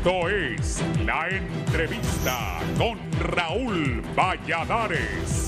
Esto es La Entrevista con Raúl Valladares.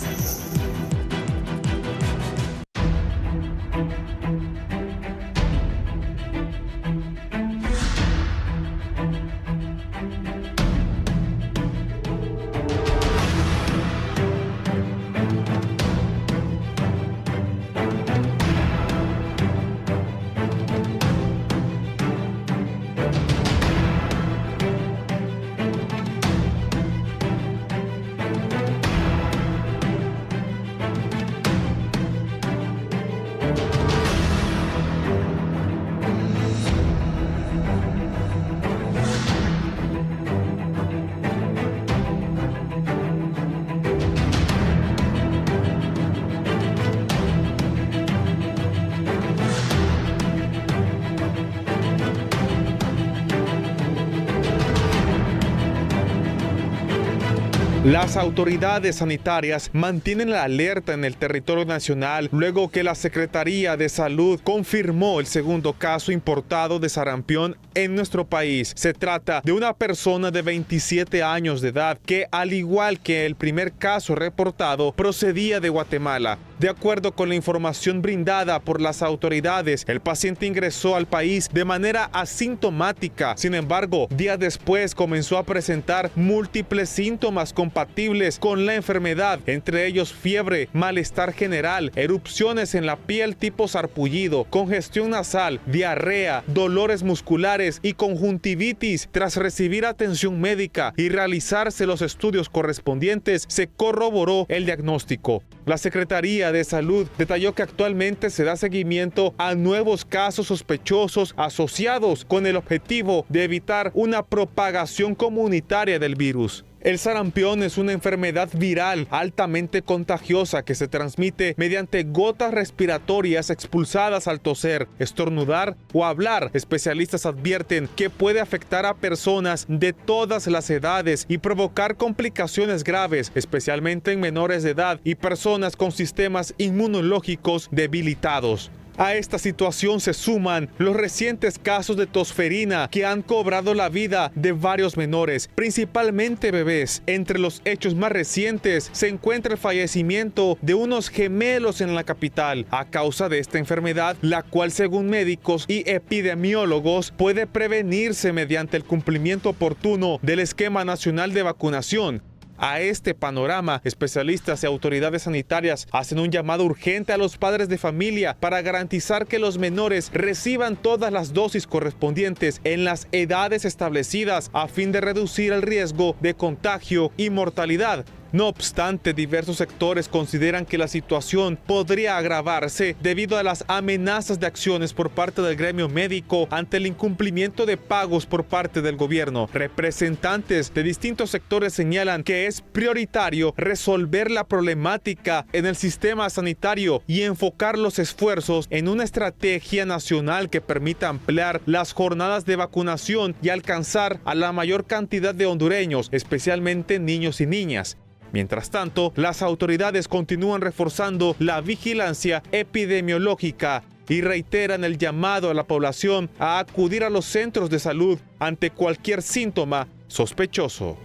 Las autoridades sanitarias mantienen la alerta en el territorio nacional luego que la Secretaría de Salud confirmó el segundo caso importado de sarampión en nuestro país. Se trata de una persona de 27 años de edad que, al igual que el primer caso reportado, procedía de Guatemala. De acuerdo con la información brindada por las autoridades, el paciente ingresó al país de manera asintomática. Sin embargo, días después comenzó a presentar múltiples síntomas compatibles con la enfermedad, entre ellos fiebre, malestar general, erupciones en la piel tipo sarpullido, congestión nasal, diarrea, dolores musculares y conjuntivitis. Tras recibir atención médica y realizarse los estudios correspondientes, se corroboró el diagnóstico. La Secretaría de Salud detalló que actualmente se da seguimiento a nuevos casos sospechosos asociados con el objetivo de evitar una propagación comunitaria del virus. El sarampión es una enfermedad viral altamente contagiosa que se transmite mediante gotas respiratorias expulsadas al toser, estornudar o hablar. Especialistas advierten que puede afectar a personas de todas las edades y provocar complicaciones graves, especialmente en menores de edad y personas con sistemas inmunológicos debilitados. A esta situación se suman los recientes casos de tosferina que han cobrado la vida de varios menores, principalmente bebés. Entre los hechos más recientes se encuentra el fallecimiento de unos gemelos en la capital a causa de esta enfermedad, la cual, según médicos y epidemiólogos, puede prevenirse mediante el cumplimiento oportuno del esquema nacional de vacunación. A este panorama, especialistas y autoridades sanitarias hacen un llamado urgente a los padres de familia para garantizar que los menores reciban todas las dosis correspondientes en las edades establecidas a fin de reducir el riesgo de contagio y mortalidad. No obstante, diversos sectores consideran que la situación podría agravarse debido a las amenazas de acciones por parte del gremio médico ante el incumplimiento de pagos por parte del gobierno. Representantes de distintos sectores señalan que es prioritario resolver la problemática en el sistema sanitario y enfocar los esfuerzos en una estrategia nacional que permita ampliar las jornadas de vacunación y alcanzar a la mayor cantidad de hondureños, especialmente niños y niñas. Mientras tanto, las autoridades continúan reforzando la vigilancia epidemiológica y reiteran el llamado a la población a acudir a los centros de salud ante cualquier síntoma sospechoso.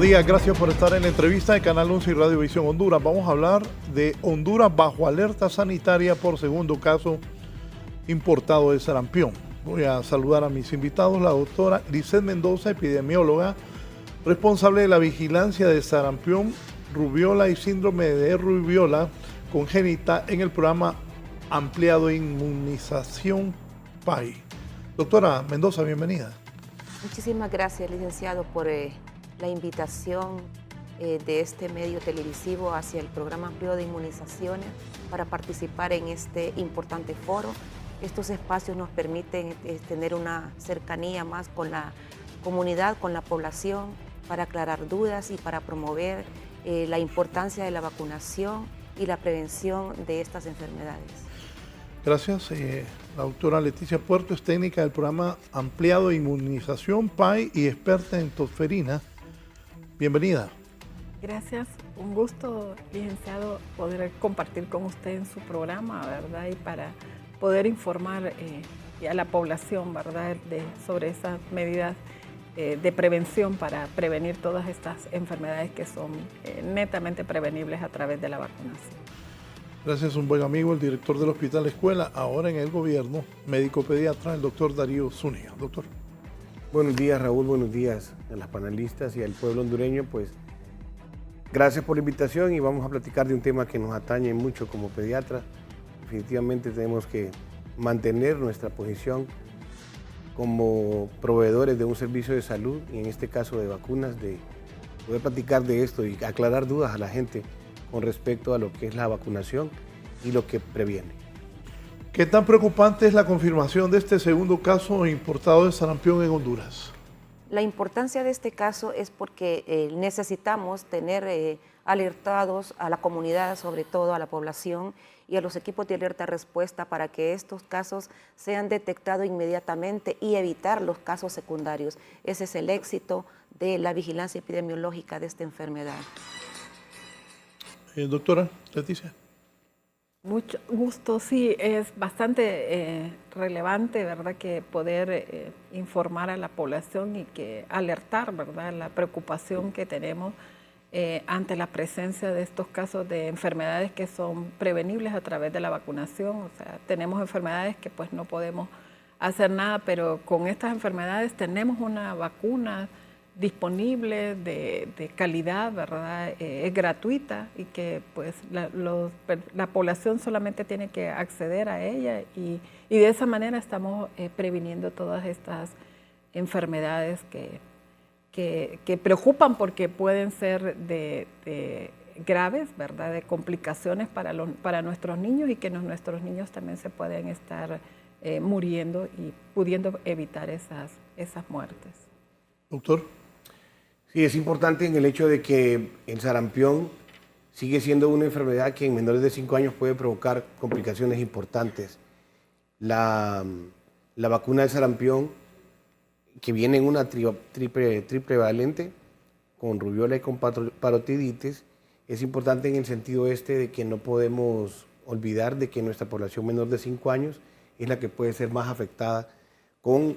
Buenos días, gracias por estar en la entrevista de Canal 11 y Radio Visión Honduras. Vamos a hablar de Honduras bajo alerta sanitaria por segundo caso importado de sarampión. Voy a saludar a mis invitados, la doctora Lizeth Mendoza, epidemióloga, responsable de la vigilancia de sarampión, rubiola y síndrome de rubiola congénita en el programa ampliado de inmunización PAI. Doctora Mendoza, bienvenida. Muchísimas gracias, licenciado, por la invitación de este medio televisivo hacia el programa amplio de inmunizaciones para participar en este importante foro. Estos espacios nos permiten tener una cercanía más con la comunidad, con la población, para aclarar dudas y para promover la importancia de la vacunación y la prevención de estas enfermedades. Gracias. La doctora Leticia Puerto es técnica del programa ampliado de inmunización PAI y experta en tosferina. Bienvenida. Gracias, un gusto, licenciado, poder compartir con usted en su programa, ¿verdad? Y para poder informar a la población, ¿verdad? Sobre esas medidas de prevención para prevenir todas estas enfermedades que son netamente prevenibles a través de la vacunación. Gracias, un buen amigo, el director del Hospital Escuela, ahora en el gobierno, médico pediatra, el doctor Darío Zúñiga. Doctor. Buenos días, Raúl, buenos días a las panelistas y al pueblo hondureño. Pues gracias por la invitación y vamos a platicar de un tema que nos atañe mucho como pediatra. Definitivamente tenemos que mantener nuestra posición como proveedores de un servicio de salud y en este caso de vacunas, de poder platicar de esto y aclarar dudas a la gente con respecto a lo que es la vacunación y lo que previene. ¿Qué tan preocupante es la confirmación de este segundo caso importado de sarampión en Honduras? La importancia de este caso es porque necesitamos tener alertados a la comunidad, sobre todo a la población y a los equipos de alerta respuesta para que estos casos sean detectados inmediatamente y evitar los casos secundarios. Ese es el éxito de la vigilancia epidemiológica de esta enfermedad. Doctora Leticia. Mucho gusto, sí, es bastante relevante, ¿verdad?, que poder informar a la población y que alertar, ¿verdad?, la preocupación que tenemos ante la presencia de estos casos de enfermedades que son prevenibles a través de la vacunación. O sea, tenemos enfermedades que pues no podemos hacer nada, pero con estas enfermedades tenemos una vacuna disponible de calidad, ¿verdad? Es gratuita y que pues la población solamente tiene que acceder a ella y de esa manera estamos previniendo todas estas enfermedades que preocupan porque pueden ser de graves, ¿verdad? De complicaciones para nuestros niños y que nuestros niños también se pueden estar muriendo y pudiendo evitar esas muertes. Doctor. Sí, es importante en el hecho de que el sarampión sigue siendo una enfermedad que en menores de 5 años puede provocar complicaciones importantes. La vacuna de sarampión, que viene en una triple valente, con rubiola y con parotiditis, es importante en el sentido de que no podemos olvidar de que nuestra población menor de 5 años es la que puede ser más afectada con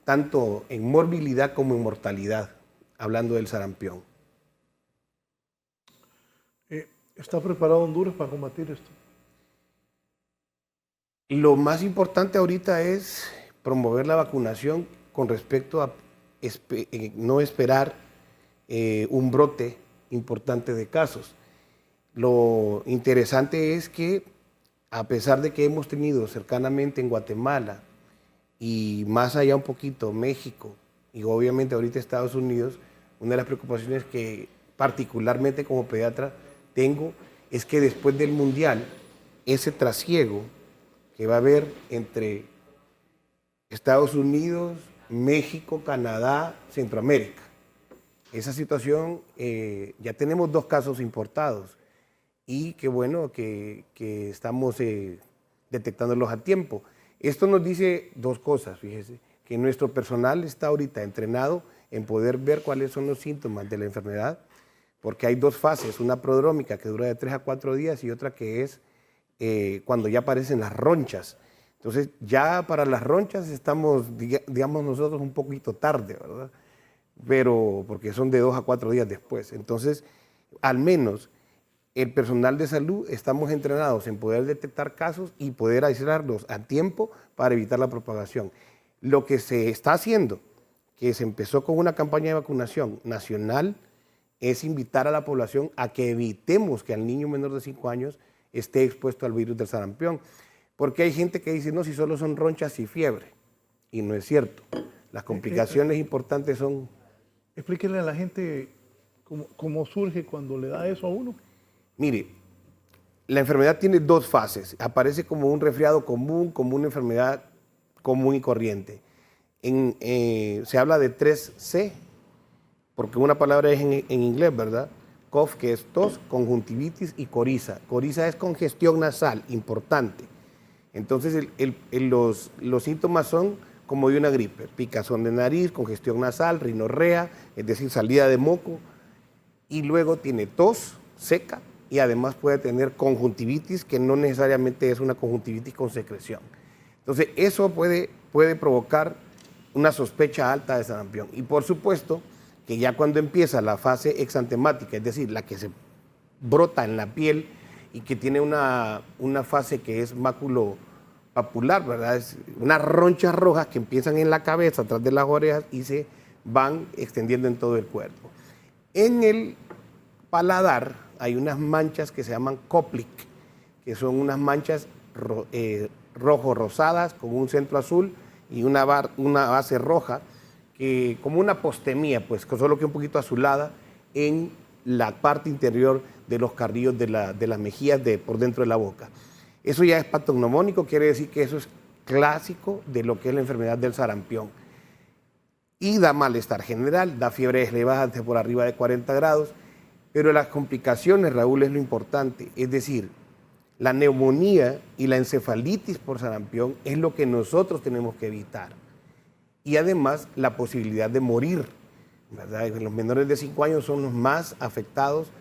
tanto en morbilidad como en mortalidad, hablando del sarampión. ¿Está preparado Honduras para combatir esto? Lo más importante ahorita es promover la vacunación con respecto a no esperar un brote importante de casos. Lo interesante es que a pesar de que hemos tenido cercanamente en Guatemala y más allá un poquito México y obviamente ahorita Estados Unidos, una de las preocupaciones que particularmente como pediatra tengo es que después del Mundial, ese trasiego que va a haber entre Estados Unidos, México, Canadá, Centroamérica. Esa situación, ya tenemos 2 casos importados y qué bueno que estamos detectándolos a tiempo. Esto nos dice 2 cosas, fíjese, que nuestro personal está ahorita entrenado en poder ver cuáles son los síntomas de la enfermedad, porque hay 2 fases, una prodrómica que dura de 3 a 4 días y otra que es cuando ya aparecen las ronchas. Entonces ya para las ronchas estamos, digamos nosotros, un poquito tarde, ¿verdad? Pero porque son de 2 a 4 días después. Entonces, al menos el personal de salud estamos entrenados en poder detectar casos y poder aislarlos a tiempo para evitar la propagación. Lo que se está haciendo, que se empezó con una campaña de vacunación nacional es invitar a la población a que evitemos que al niño menor de 5 años esté expuesto al virus del sarampión. Porque hay gente que dice, no, si solo son ronchas y fiebre. Y no es cierto. Las complicaciones importantes son... Explíquenle a la gente cómo surge cuando le da eso a uno. Mire, la enfermedad tiene 2 fases. Aparece como un resfriado común, como una enfermedad común y corriente. Se habla de 3C, porque una palabra es en inglés, ¿verdad? Cough, que es tos, conjuntivitis y coriza. Coriza es congestión nasal, importante. Entonces los síntomas son como de una gripe, picazón de nariz, congestión nasal, rinorrea, es decir, salida de moco, y luego tiene tos seca y además puede tener conjuntivitis, que no necesariamente es una conjuntivitis con secreción. Entonces eso puede provocar una sospecha alta de sarampión. Y por supuesto que ya cuando empieza la fase exantemática, es decir, la que se brota en la piel y que tiene una fase que es maculopapular, ¿verdad? Es unas ronchas rojas que empiezan en la cabeza, atrás de las orejas y se van extendiendo en todo el cuerpo. En el paladar hay unas manchas que se llaman Koplik, que son unas manchas rojo-rosadas con un centro azul y una base roja, como una postemía, pues, solo que un poquito azulada en la parte interior de los carrillos de las mejillas por dentro de la boca. Eso ya es patognomónico, quiere decir que eso es clásico de lo que es la enfermedad del sarampión. Y da malestar general, da fiebres elevadas por arriba de 40 grados, pero las complicaciones, Raúl, es lo importante, es decir, la neumonía y la encefalitis por sarampión es lo que nosotros tenemos que evitar. Y además la posibilidad de morir, ¿verdad? Los menores de 5 años son los más afectados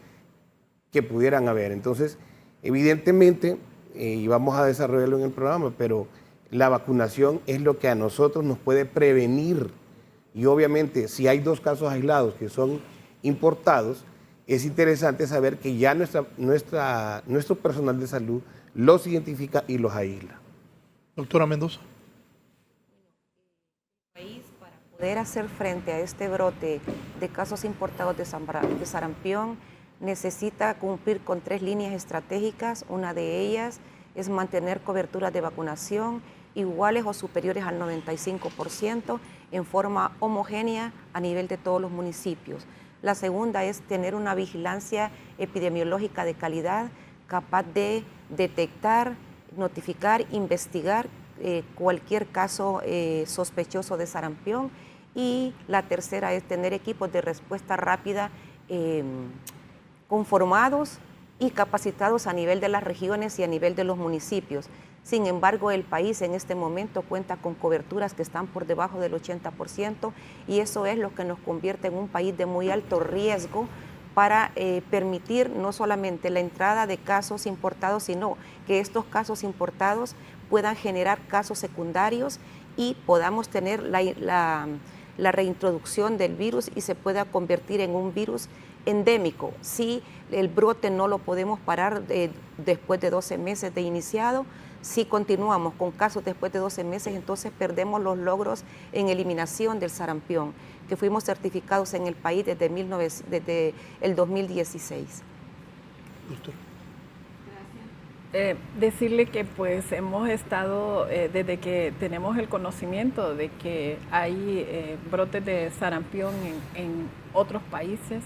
que pudieran haber. Entonces, evidentemente, y vamos a desarrollarlo en el programa, pero la vacunación es lo que a nosotros nos puede prevenir. Y obviamente, si hay 2 casos aislados que son importados, es interesante saber que ya nuestro personal de salud los identifica y los aísla. Doctora Mendoza. Para poder hacer frente a este brote de casos importados de sarampión, necesita cumplir con 3 líneas estratégicas. Una de ellas es mantener cobertura de vacunación iguales o superiores al 95% en forma homogénea a nivel de todos los municipios. La segunda es tener una vigilancia epidemiológica de calidad capaz de detectar, notificar, investigar cualquier caso sospechoso de sarampión. Y la tercera es tener equipos de respuesta rápida conformados y capacitados a nivel de las regiones y a nivel de los municipios. Sin embargo, el país en este momento cuenta con coberturas que están por debajo del 80% y eso es lo que nos convierte en un país de muy alto riesgo para permitir no solamente la entrada de casos importados, sino que estos casos importados puedan generar casos secundarios y podamos tener la reintroducción del virus y se pueda convertir en un virus endémico. Si el brote no lo podemos parar después de 12 meses de iniciado, si continuamos con casos después de 12 meses, entonces perdemos los logros en eliminación del sarampión, que fuimos certificados en el país desde el 2016. Doctor. Decirle que pues hemos estado, desde que tenemos el conocimiento de que hay brotes de sarampión en otros países,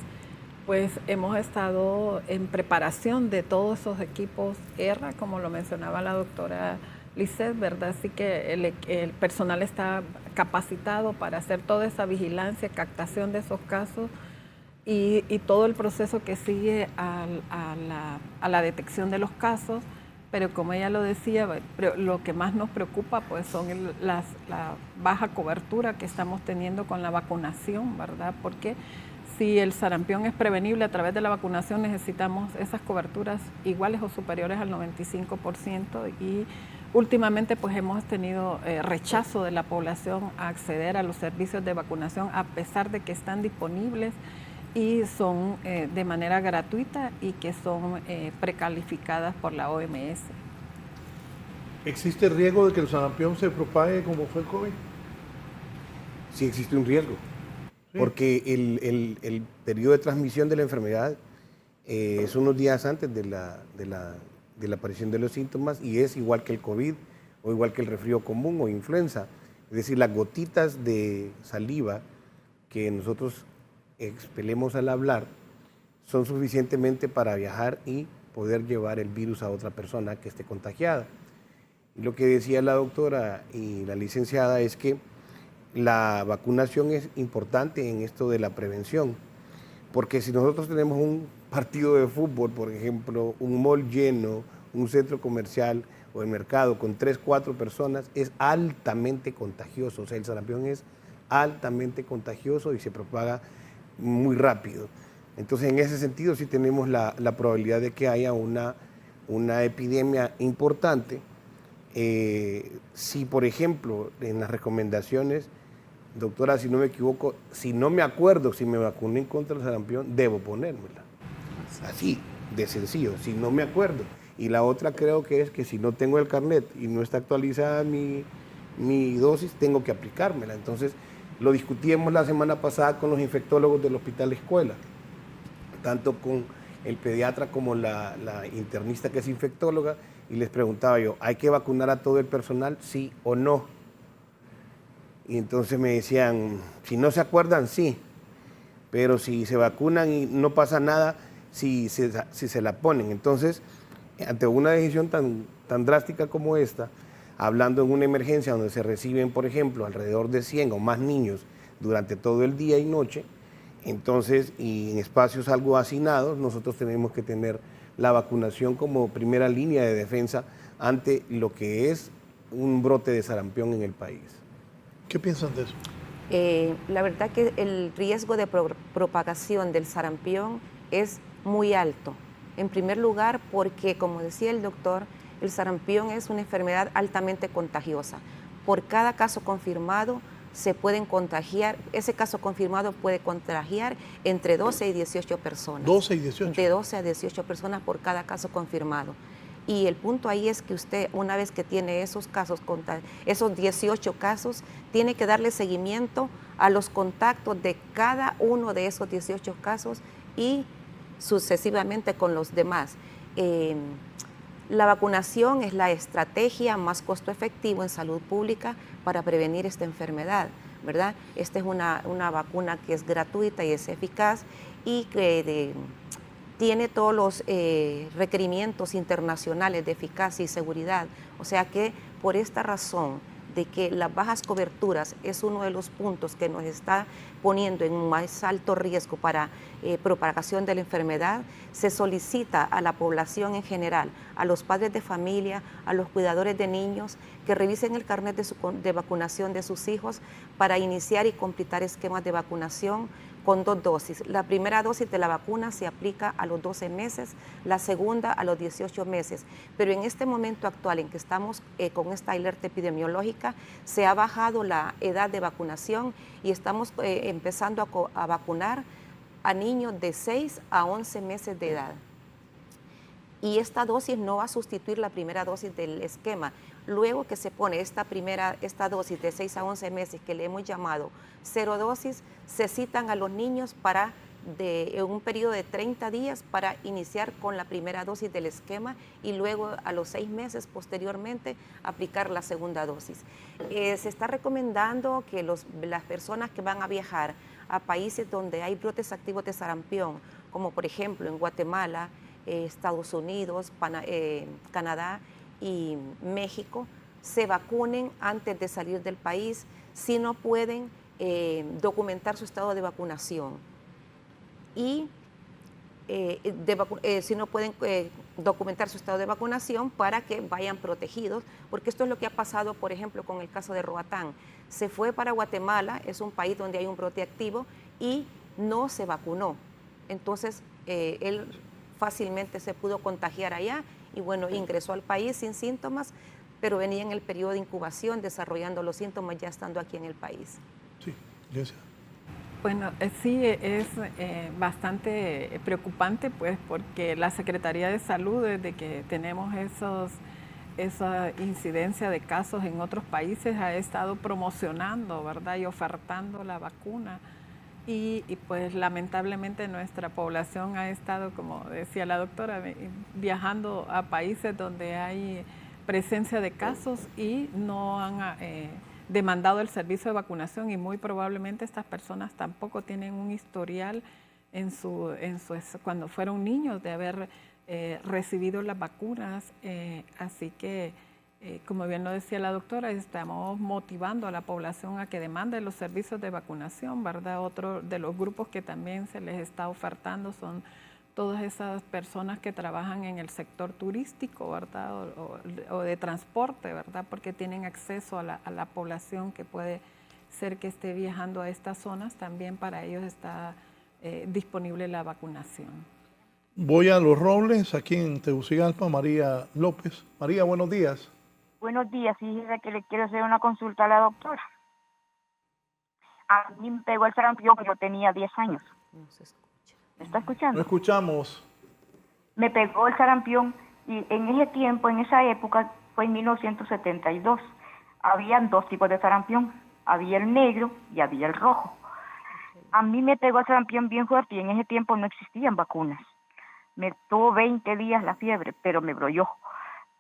pues hemos estado en preparación de todos esos equipos ERRA, como lo mencionaba la doctora Lisset, ¿verdad? Así que el personal está capacitado para hacer toda esa vigilancia, captación de esos casos y todo el proceso que sigue a la detección de los casos. Pero como ella lo decía, lo que más nos preocupa pues son la baja cobertura que estamos teniendo con la vacunación, ¿verdad? Porque si el sarampión es prevenible a través de la vacunación, necesitamos esas coberturas iguales o superiores al 95% y últimamente pues hemos tenido rechazo de la población a acceder a los servicios de vacunación a pesar de que están disponibles y son de manera gratuita y que son precalificadas por la OMS. ¿Existe riesgo de que el sarampión se propague como fue el COVID? sí existe un riesgo, porque el periodo de transmisión de la enfermedad es unos días antes de la aparición de los síntomas y es igual que el COVID o igual que el resfrío común o influenza. Es decir, las gotitas de saliva que nosotros expelemos al hablar son suficientemente para viajar y poder llevar el virus a otra persona que esté contagiada. Y lo que decía la doctora y la licenciada es que la vacunación es importante en esto de la prevención, porque si nosotros tenemos un partido de fútbol, por ejemplo, un mall lleno, un centro comercial o el mercado con 3, 4 personas, es altamente contagioso. O sea, el sarampión es altamente contagioso y se propaga muy rápido. Entonces, en ese sentido, sí tenemos la probabilidad de que haya una epidemia importante. Si, por ejemplo, en las recomendaciones, doctora, si no me equivoco, si no me acuerdo si me vacuné contra el sarampión, debo ponérmela. Así, de sencillo, si no me acuerdo. Y la otra creo que es que si no tengo el carnet y no está actualizada mi dosis, tengo que aplicármela. Entonces, lo discutíamos la semana pasada con los infectólogos del Hospital Escuela, tanto con el pediatra como la internista que es infectóloga, y les preguntaba yo, ¿hay que vacunar a todo el personal, sí o no? Y entonces me decían, si no se acuerdan, sí, pero si se vacunan y no pasa nada, si se la ponen. Entonces, ante una decisión tan drástica como esta, hablando en una emergencia donde se reciben, por ejemplo, alrededor de 100 o más niños durante todo el día y noche, entonces, y en espacios algo hacinados, nosotros tenemos que tener la vacunación como primera línea de defensa ante lo que es un brote de sarampión en el país. ¿Qué piensan de eso? La verdad que el riesgo de propagación del sarampión es muy alto. En primer lugar, porque, como decía el doctor, el sarampión es una enfermedad altamente contagiosa. Por cada caso confirmado se pueden contagiar, ese caso confirmado puede contagiar entre 12 y 18 personas. 12 y 18. De 12 a 18 personas por cada caso confirmado. Y el punto ahí es que usted, una vez que tiene esos casos, esos 18 casos, tiene que darle seguimiento a los contactos de cada uno de esos 18 casos y sucesivamente con los demás. La vacunación es la estrategia más costo efectivo en salud pública para prevenir esta enfermedad, ¿verdad? Esta es una vacuna que es gratuita y es eficaz y que tiene todos los requerimientos internacionales de eficacia y seguridad. O sea que por esta razón de que las bajas coberturas es uno de los puntos que nos está poniendo en un más alto riesgo para propagación de la enfermedad, se solicita a la población en general, a los padres de familia, a los cuidadores de niños, que revisen el carnet de vacunación de sus hijos para iniciar y completar esquemas de vacunación con 2 dosis. La primera dosis de la vacuna se aplica a los 12 meses, la segunda a los 18 meses. Pero en este momento actual en que estamos con esta alerta epidemiológica, se ha bajado la edad de vacunación y estamos empezando a vacunar a niños de 6 a 11 meses de edad. Y esta dosis no va a sustituir la primera dosis del esquema. Luego que se pone esta dosis de 6 a 11 meses, que le hemos llamado 0 dosis, se citan a los niños en un periodo de 30 días para iniciar con la primera dosis del esquema y luego a los 6 meses posteriormente aplicar la segunda dosis. Se está recomendando que las personas que van a viajar a países donde hay brotes activos de sarampión, como por ejemplo en Guatemala, Estados Unidos, Canadá y México, se vacunen antes de salir del país si no pueden documentar su estado de vacunación y si no pueden documentar su estado de vacunación para que vayan protegidos, porque esto es lo que ha pasado, por ejemplo, con el caso de Roatán. Se fue para Guatemala, es un país donde hay un brote activo y no se vacunó. Entonces, él fácilmente se pudo contagiar allá y bueno, ingresó al país sin síntomas, pero venía en el periodo de incubación desarrollando los síntomas ya estando aquí en el país. Sí, gracias. Bueno, sí es bastante preocupante, pues, porque la Secretaría de Salud, desde que tenemos esos esa incidencia de casos en otros países ha estado promocionando, ¿verdad? Y ofertando la vacuna. Y pues lamentablemente nuestra población ha estado, como decía la doctora, viajando a países donde hay presencia de casos y no han demandado el servicio de vacunación, y muy probablemente estas personas tampoco tienen un historial cuando fueron niños de haber recibido las vacunas. Así que, como bien lo decía la doctora, estamos motivando a la población a que demande los servicios de vacunación, ¿verdad? Otro de los grupos que también se les está ofertando son todas esas personas que trabajan en el sector turístico, ¿verdad? O de transporte, ¿verdad? Porque tienen acceso a la población que puede ser que esté viajando a estas zonas. También para ellos está disponible la vacunación. Voy a Los Robles, aquí en Tegucigalpa, María López. María, buenos días. Buenos días, fíjese que le quiero hacer una consulta a la doctora. A mí me pegó el sarampión que yo tenía 10 años. No se escucha. ¿Me está escuchando? No escuchamos. Me pegó el sarampión y en ese tiempo, en esa época, fue en 1972. Habían dos tipos de sarampión. Había el negro y había el rojo. A mí me pegó el sarampión bien fuerte y en ese tiempo no existían vacunas. Me tuvo 20 días la fiebre, pero me brolló.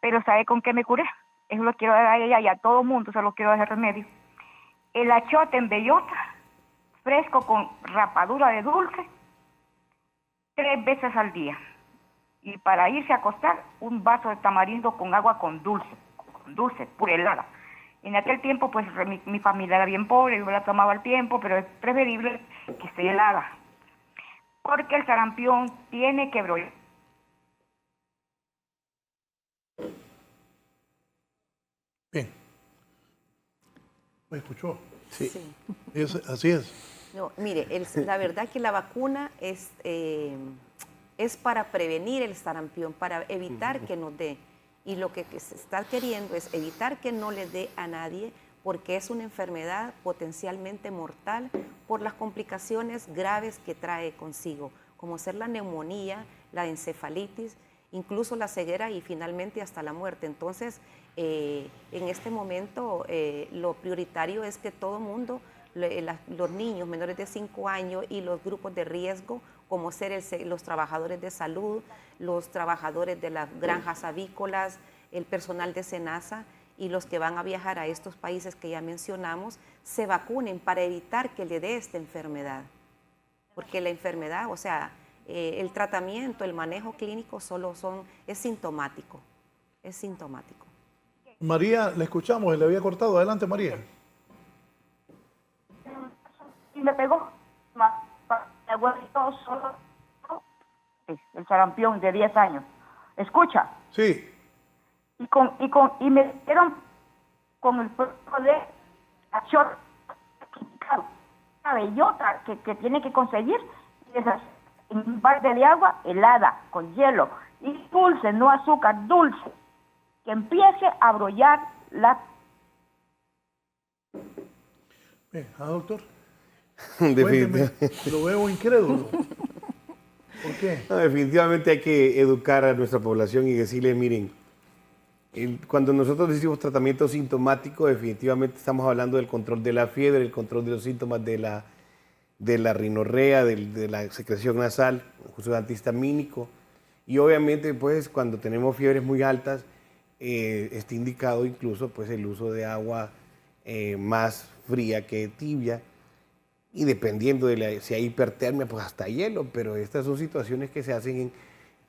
Pero ¿sabe con qué me curé? Eso lo quiero dar a ella y a todo mundo, se lo quiero dar de remedio. El achote en bellota, fresco con rapadura de dulce, 3 veces al día. Y para irse a acostar, un vaso de tamarindo con agua con dulce, pura helada. En aquel tiempo, pues mi familia era bien pobre, yo la tomaba al tiempo, pero es preferible que esté helada. Porque el sarampión tiene que brollar. Bien. ¿Me escuchó? Sí. Así es. No, mire, la verdad que la vacuna es para prevenir el sarampión, para evitar que nos dé. Y lo que se está queriendo es evitar que no le dé a nadie, porque es una enfermedad potencialmente mortal por las complicaciones graves que trae consigo, como ser la neumonía, la encefalitis, incluso la ceguera y finalmente hasta la muerte. Entonces, en este momento lo prioritario es que todo mundo, los niños menores de 5 años y los grupos de riesgo, como ser los trabajadores de salud, los trabajadores de las granjas avícolas, el personal de SENASA y los que van a viajar a estos países que ya mencionamos, se vacunen para evitar que le dé esta enfermedad. Porque la enfermedad, o sea, el tratamiento, el manejo clínico es sintomático. Es sintomático. María, le escuchamos, le había cortado. Adelante, María. Y me pegó. El sarampión de 10 años. ¿Escucha? Sí. Y me dieron con el poder una bellota que tiene que conseguir en un balde de agua helada con hielo y dulce, no azúcar, dulce, que empiece a brollar la... Doctor. Definitivamente. Lo veo incrédulo. ¿Por qué? No, definitivamente hay que educar a nuestra población y decirle, miren, cuando nosotros decimos tratamiento sintomático, definitivamente estamos hablando del control de la fiebre, el control de los síntomas de la rinorrea, de la secreción nasal, uso antihistamínico. Y obviamente, pues, cuando tenemos fiebres muy altas, está indicado incluso pues, el uso de agua más fría que tibia. Y dependiendo de si hay hipertermia, pues hasta hielo. Pero estas son situaciones que se hacen en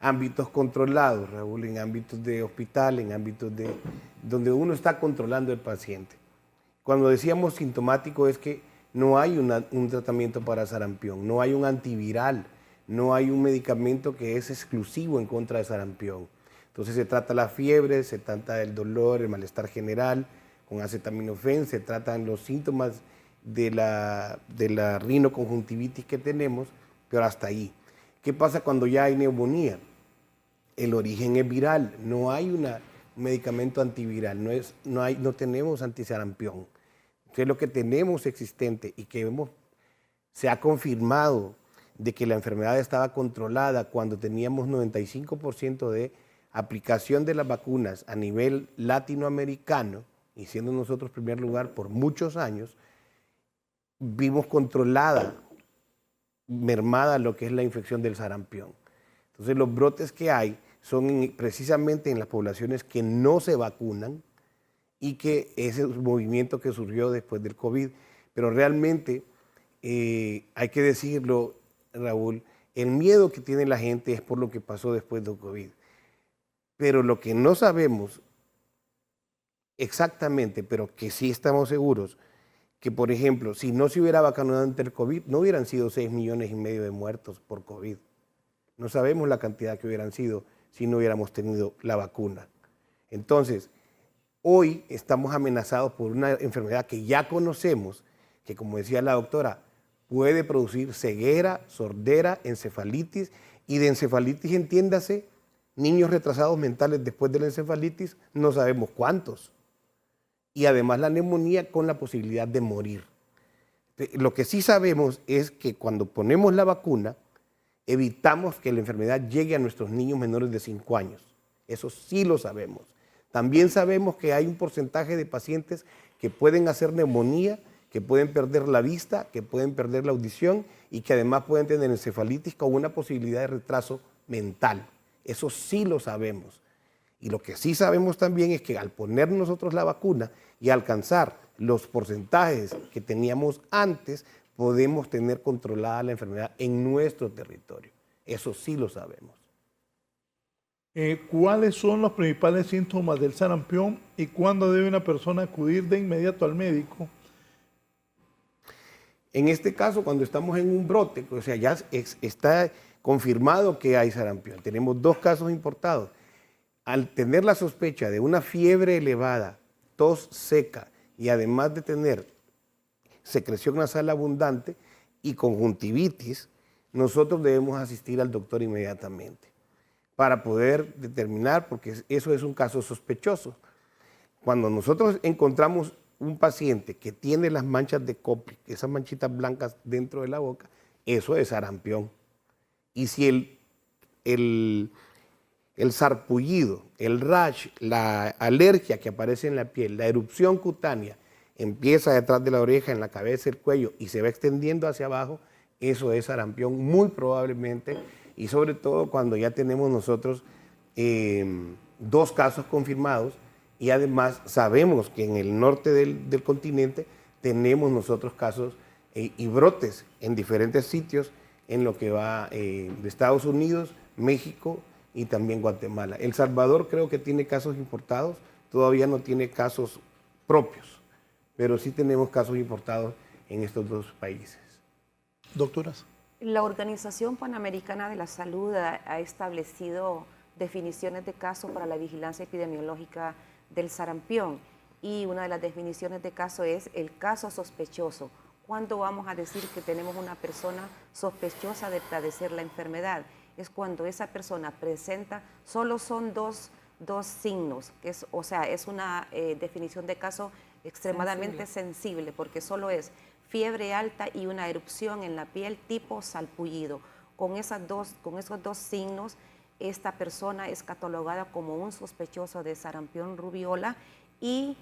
ámbitos controlados, Raúl, en ámbitos de hospital, en ámbitos donde uno está controlando al paciente. Cuando decíamos sintomático es que no hay un tratamiento para sarampión, no hay un antiviral, no hay un medicamento que es exclusivo en contra de sarampión. Entonces se trata la fiebre, se trata el dolor, el malestar general, con acetaminofén, se tratan los síntomas de la rinoconjuntivitis que tenemos, pero hasta ahí. ¿Qué pasa cuando ya hay neumonía? El origen es viral, no hay un medicamento antiviral, no tenemos antisarampión. Entonces lo que tenemos existente y que se ha confirmado de que la enfermedad estaba controlada cuando teníamos 95% de aplicación de las vacunas a nivel latinoamericano, y siendo nosotros primer lugar por muchos años, vimos controlada, mermada lo que es la infección del sarampión. Entonces los brotes que hay son precisamente en las poblaciones que no se vacunan y que ese es un movimiento que surgió después del COVID. Pero realmente, hay que decirlo, Raúl, el miedo que tiene la gente es por lo que pasó después del COVID. Pero lo que no sabemos exactamente, pero que sí estamos seguros, que por ejemplo, si no se hubiera vacunado ante el COVID, no hubieran sido 6,5 millones de muertos por COVID. No sabemos la cantidad que hubieran sido si no hubiéramos tenido la vacuna. Entonces, hoy estamos amenazados por una enfermedad que ya conocemos, que como decía la doctora, puede producir ceguera, sordera, encefalitis, y de encefalitis entiéndase, niños retrasados mentales después de la encefalitis, no sabemos cuántos. Y además la neumonía con la posibilidad de morir. Lo que sí sabemos es que cuando ponemos la vacuna, evitamos que la enfermedad llegue a nuestros niños menores de 5 años. Eso sí lo sabemos. También sabemos que hay un porcentaje de pacientes que pueden hacer neumonía, que pueden perder la vista, que pueden perder la audición y que además pueden tener encefalitis con una posibilidad de retraso mental. Eso sí lo sabemos. Y lo que sí sabemos también es que al poner nosotros la vacuna y alcanzar los porcentajes que teníamos antes, podemos tener controlada la enfermedad en nuestro territorio. Eso sí lo sabemos. ¿Cuáles son los principales síntomas del sarampión y cuándo debe una persona acudir de inmediato al médico? En este caso, cuando estamos en un brote, o sea, ya está confirmado que hay sarampión. Tenemos 2 casos importados. Al tener la sospecha de una fiebre elevada, tos seca y además de tener secreción nasal abundante y conjuntivitis, nosotros debemos asistir al doctor inmediatamente para poder determinar, porque eso es un caso sospechoso. Cuando nosotros encontramos un paciente que tiene las manchas de Koplik, esas manchitas blancas dentro de la boca, eso es sarampión. Y si el sarpullido, el rash, la alergia que aparece en la piel, la erupción cutánea, empieza detrás de la oreja, en la cabeza, el cuello y se va extendiendo hacia abajo, eso es sarampión muy probablemente, y sobre todo cuando ya tenemos nosotros 2 casos confirmados y además sabemos que en el norte del continente tenemos nosotros casos y brotes en diferentes sitios en lo que va de Estados Unidos, México y también Guatemala. El Salvador creo que tiene casos importados, todavía no tiene casos propios, pero sí tenemos casos importados en estos 2 países. Doctoras. La Organización Panamericana de la Salud ha establecido definiciones de caso para la vigilancia epidemiológica del sarampión y una de las definiciones de caso es el caso sospechoso. ¿Cuándo vamos a decir que tenemos una persona sospechosa de padecer la enfermedad? Es cuando esa persona presenta, solo son dos signos, que es, o sea, es una definición de caso extremadamente sensible porque solo es fiebre alta y una erupción en la piel tipo salpullido. Con esos 2 signos, esta persona es catalogada como un sospechoso de sarampión rubiola y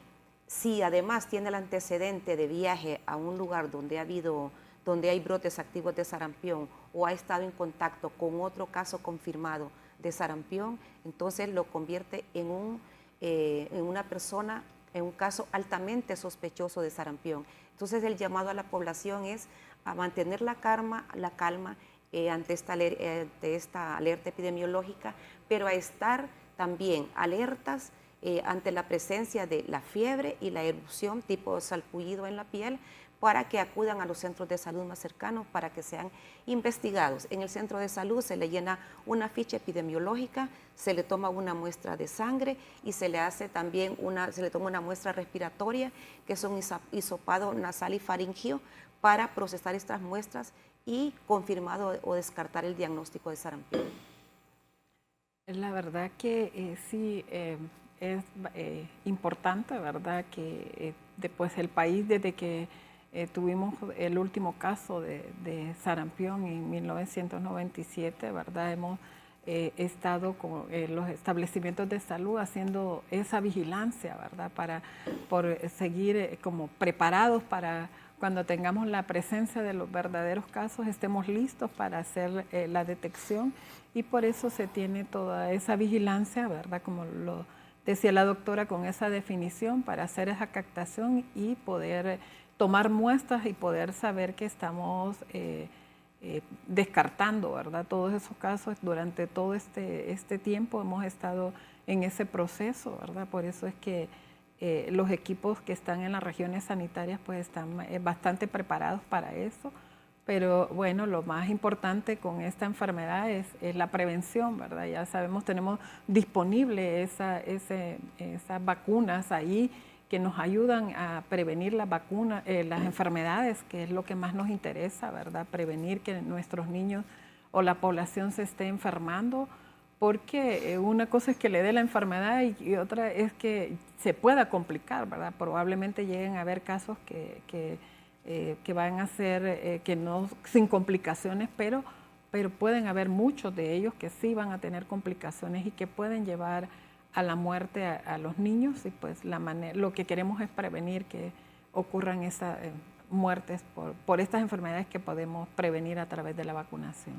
si además tiene el antecedente de viaje a un lugar donde hay brotes activos de sarampión o ha estado en contacto con otro caso confirmado de sarampión, entonces lo convierte en una persona, en un caso altamente sospechoso de sarampión. Entonces el llamado a la población es a mantener la calma ante esta alerta epidemiológica, pero a estar también alertas ante la presencia de la fiebre y la erupción tipo salpullido en la piel, para que acudan a los centros de salud más cercanos para que sean investigados. En el centro de salud se le llena una ficha epidemiológica, se le toma una muestra de sangre y se le hace también se le toma una muestra respiratoria, que es un hisopado nasal y faringio, para procesar estas muestras y confirmado o descartar el diagnóstico de sarampión. La verdad que sí es importante, ¿verdad? Que después el país, desde que tuvimos el último caso de sarampión en 1997, ¿verdad? Hemos he estado con los establecimientos de salud haciendo esa vigilancia, ¿verdad? Por seguir como preparados para cuando tengamos la presencia de los verdaderos casos, estemos listos para hacer la detección, y por eso se tiene toda esa vigilancia, ¿verdad? Como lo decía la doctora, con esa definición para hacer esa captación y poder tomar muestras y poder saber que estamos descartando, ¿verdad? Todos esos casos. Durante todo este tiempo hemos estado en ese proceso, ¿verdad? Por eso es que los equipos que están en las regiones sanitarias pues están bastante preparados para eso. Pero bueno, lo más importante con esta enfermedad es la prevención, ¿verdad? Ya sabemos, tenemos disponible esas vacunas ahí que nos ayudan a prevenir las enfermedades, que es lo que más nos interesa, ¿verdad? Prevenir que nuestros niños o la población se esté enfermando, porque una cosa es que le dé la enfermedad y otra es que se pueda complicar, ¿verdad? Probablemente lleguen a haber casos que van a ser que no sin complicaciones, pero pueden haber muchos de ellos que sí van a tener complicaciones y que pueden llevar a la muerte a los niños, y pues lo que queremos es prevenir que ocurran esas muertes por estas enfermedades que podemos prevenir a través de la vacunación.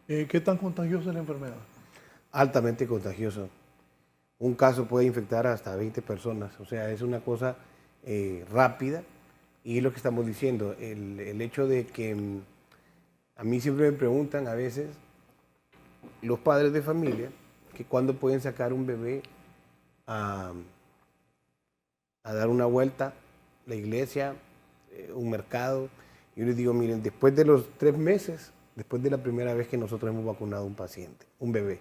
¿Qué tan contagiosa es la enfermedad? Altamente contagioso. Un caso puede infectar hasta 20 personas, o sea, es una cosa rápida. Y es lo que estamos diciendo, el hecho de que a mí siempre me preguntan a veces los padres de familia que cuándo pueden sacar un bebé a dar una vuelta, la iglesia, un mercado. Yo les digo, miren, después de los 3 meses, después de la primera vez que nosotros hemos vacunado a un paciente, un bebé.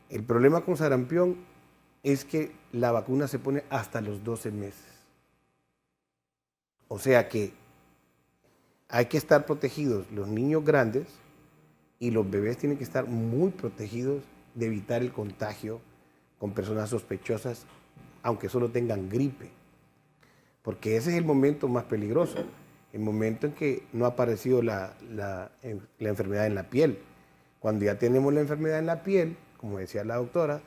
El problema con sarampión es que la vacuna se pone hasta los 12 meses. O sea que hay que estar protegidos los niños grandes y los bebés tienen que estar muy protegidos de evitar el contagio con personas sospechosas, aunque solo tengan gripe. Porque ese es el momento más peligroso, el momento en que no ha aparecido la enfermedad en la piel. Cuando ya tenemos la enfermedad en la piel, como decía la doctora,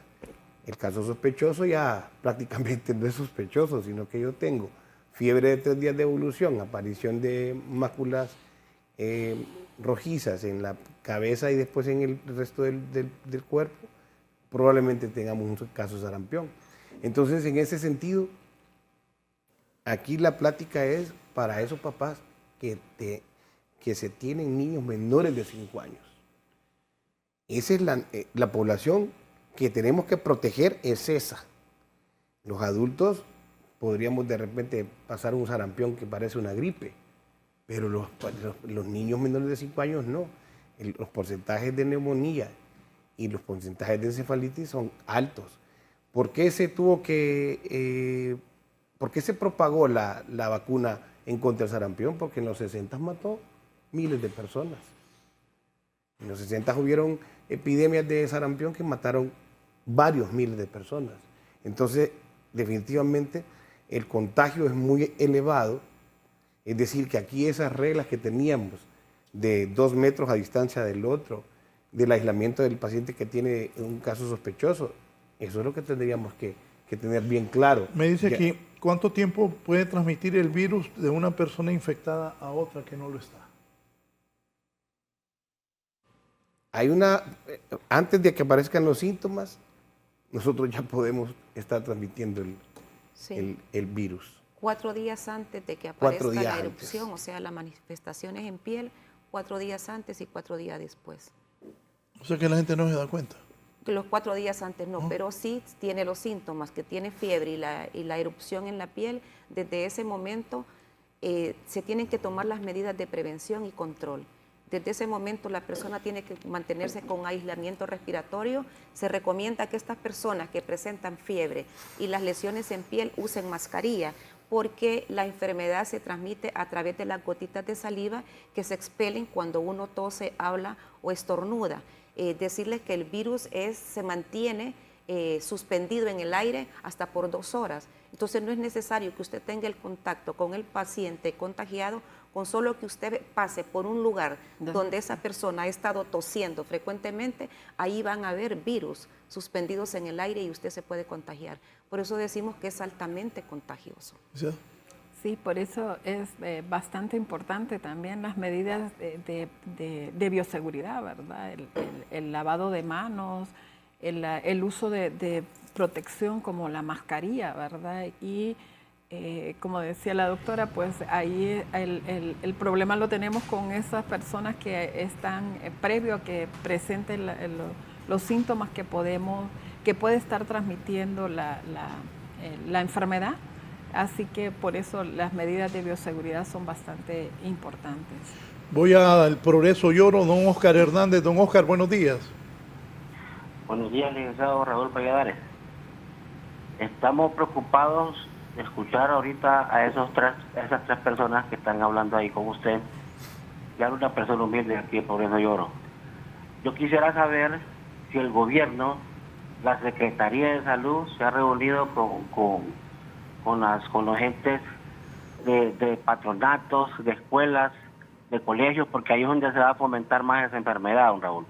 el caso sospechoso ya prácticamente no es sospechoso, sino que yo tengo fiebre de 3 días de evolución, aparición de máculas rojizas en la cabeza y después en el resto del cuerpo, probablemente tengamos un caso de sarampión. Entonces, en ese sentido, aquí la plática es para esos papás que se tienen niños menores de 5 años. Esa es la población que tenemos que proteger, es esa. Los adultos podríamos de repente pasar un sarampión que parece una gripe, pero los niños menores de 5 años no. Los porcentajes de neumonía y los porcentajes de encefalitis son altos. ¿Por qué se propagó la vacuna en contra del sarampión? Porque en los 60 mató miles de personas. En los 60 hubieron epidemias de sarampión que mataron varios miles de personas. Entonces, definitivamente, el contagio es muy elevado. Es decir, que aquí esas reglas que teníamos de 2 metros a distancia del otro, del aislamiento del paciente que tiene un caso sospechoso, eso es lo que tendríamos que tener bien claro. Me dice aquí, ¿cuánto tiempo puede transmitir el virus de una persona infectada a otra que no lo está? Antes de que aparezcan los síntomas, nosotros ya podemos estar transmitiendo el virus. 4 días antes de que aparezca la erupción, o sea, las manifestaciones en piel, 4 días antes y 4 días después. O sea que la gente no se da cuenta. Que los 4 días antes no, pero sí tiene los síntomas, que tiene fiebre y la erupción en la piel. Desde ese momento se tienen que tomar las medidas de prevención y control. Desde ese momento la persona tiene que mantenerse con aislamiento respiratorio. Se recomienda que estas personas que presentan fiebre y las lesiones en piel usen mascarilla, porque la enfermedad se transmite a través de las gotitas de saliva que se expelen cuando uno tose, habla o estornuda. Decirles que el virus se mantiene suspendido en el aire hasta por 2 horas. Entonces no es necesario que usted tenga el contacto con el paciente contagiado Con solo que usted pase por un lugar donde esa persona ha estado tosiendo frecuentemente, ahí van a haber virus suspendidos en el aire y usted se puede contagiar. Por eso decimos que es altamente contagioso. ¿Sí? Sí, por eso es bastante importante también las medidas de bioseguridad, ¿verdad? El lavado de manos, el uso de protección como la mascarilla, ¿verdad? Y como decía la doctora, pues ahí el problema lo tenemos con esas personas que están previo a que presenten los síntomas que puede estar transmitiendo la enfermedad. Así que por eso las medidas de bioseguridad son bastante importantes. Voy al Progreso Lloro, don Oscar Hernández. Don Oscar, buenos días. Buenos días, licenciado Raúl Valladares. Estamos preocupados de escuchar ahorita a esas tres personas que están hablando ahí con usted. Ya una persona humilde aquí en Progreso Lloro. Yo quisiera saber si el gobierno, la Secretaría de Salud, se ha reunido con los agentes de patronatos, de escuelas, de colegios, porque ahí es donde se va a fomentar más esa enfermedad, don Raúl.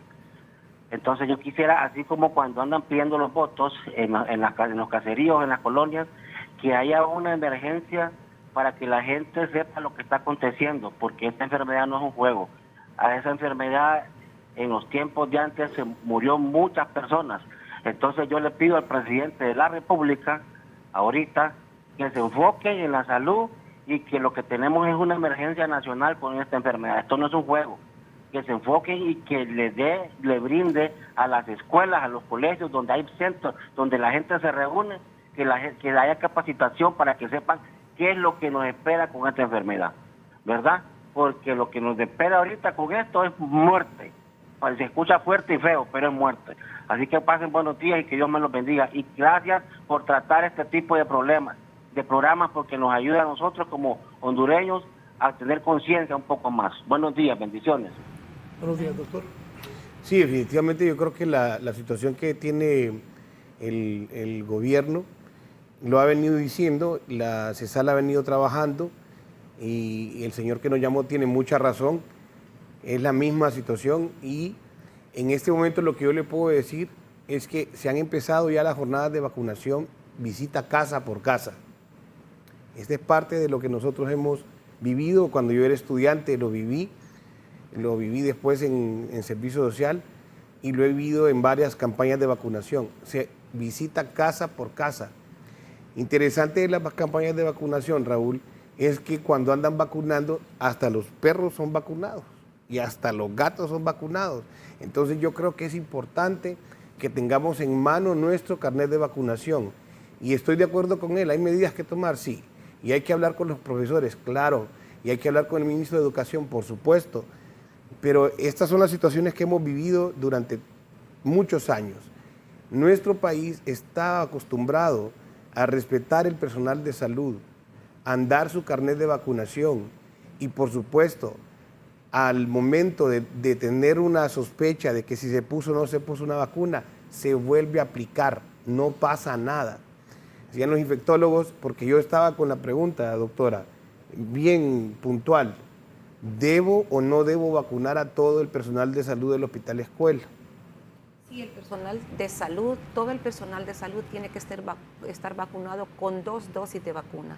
Entonces yo quisiera, así como cuando andan pidiendo los votos en los caseríos, en las colonias, que haya una emergencia para que la gente sepa lo que está aconteciendo, porque esta enfermedad no es un juego. A esa enfermedad en los tiempos de antes se murió muchas personas. Entonces yo le pido al presidente de la República, ahorita, que se enfoque en la salud y que lo que tenemos es una emergencia nacional con esta enfermedad. Esto no es un juego. Que se enfoquen y que le brinde a las escuelas, a los colegios, donde hay centros, donde la gente se reúne, que haya capacitación para que sepan qué es lo que nos espera con esta enfermedad, ¿verdad? Porque lo que nos espera ahorita con esto es muerte. Se escucha fuerte y feo, pero es muerte. Así que pasen buenos días y que Dios me los bendiga. Y gracias por tratar este tipo de problemas, de programas, porque nos ayuda a nosotros como hondureños a tener conciencia un poco más. Buenos días, bendiciones. Buenos días, doctor. Sí, definitivamente yo creo que la situación que tiene el gobierno lo ha venido diciendo, la CESAL ha venido trabajando y el señor que nos llamó tiene mucha razón, es la misma situación y en este momento lo que yo le puedo decir es que se han empezado ya las jornadas de vacunación, visita casa por casa. Esta es parte de lo que nosotros hemos vivido. Cuando yo era estudiante lo viví después en servicio social y lo he vivido en varias campañas de vacunación. Se visita casa por casa. Interesante de las campañas de vacunación, Raúl, es que cuando andan vacunando, hasta los perros son vacunados y hasta los gatos son vacunados. Entonces yo creo que es importante que tengamos en mano nuestro carnet de vacunación. Y estoy de acuerdo con él, hay medidas que tomar, sí. Y hay que hablar con los profesores, claro. Y hay que hablar con el ministro de Educación, por supuesto. Pero estas son las situaciones que hemos vivido durante muchos años. Nuestro país está acostumbrado a respetar el personal de salud, a dar su carnet de vacunación y, por supuesto, al momento de tener una sospecha de que si se puso o no se puso una vacuna, se vuelve a aplicar, no pasa nada. Decían los infectólogos, porque yo estaba con la pregunta, doctora, bien puntual, ¿debo o no debo vacunar a todo el personal de salud del hospital escuela? Sí, el personal de salud, todo el personal de salud tiene que estar vacunado con 2 dosis de vacuna.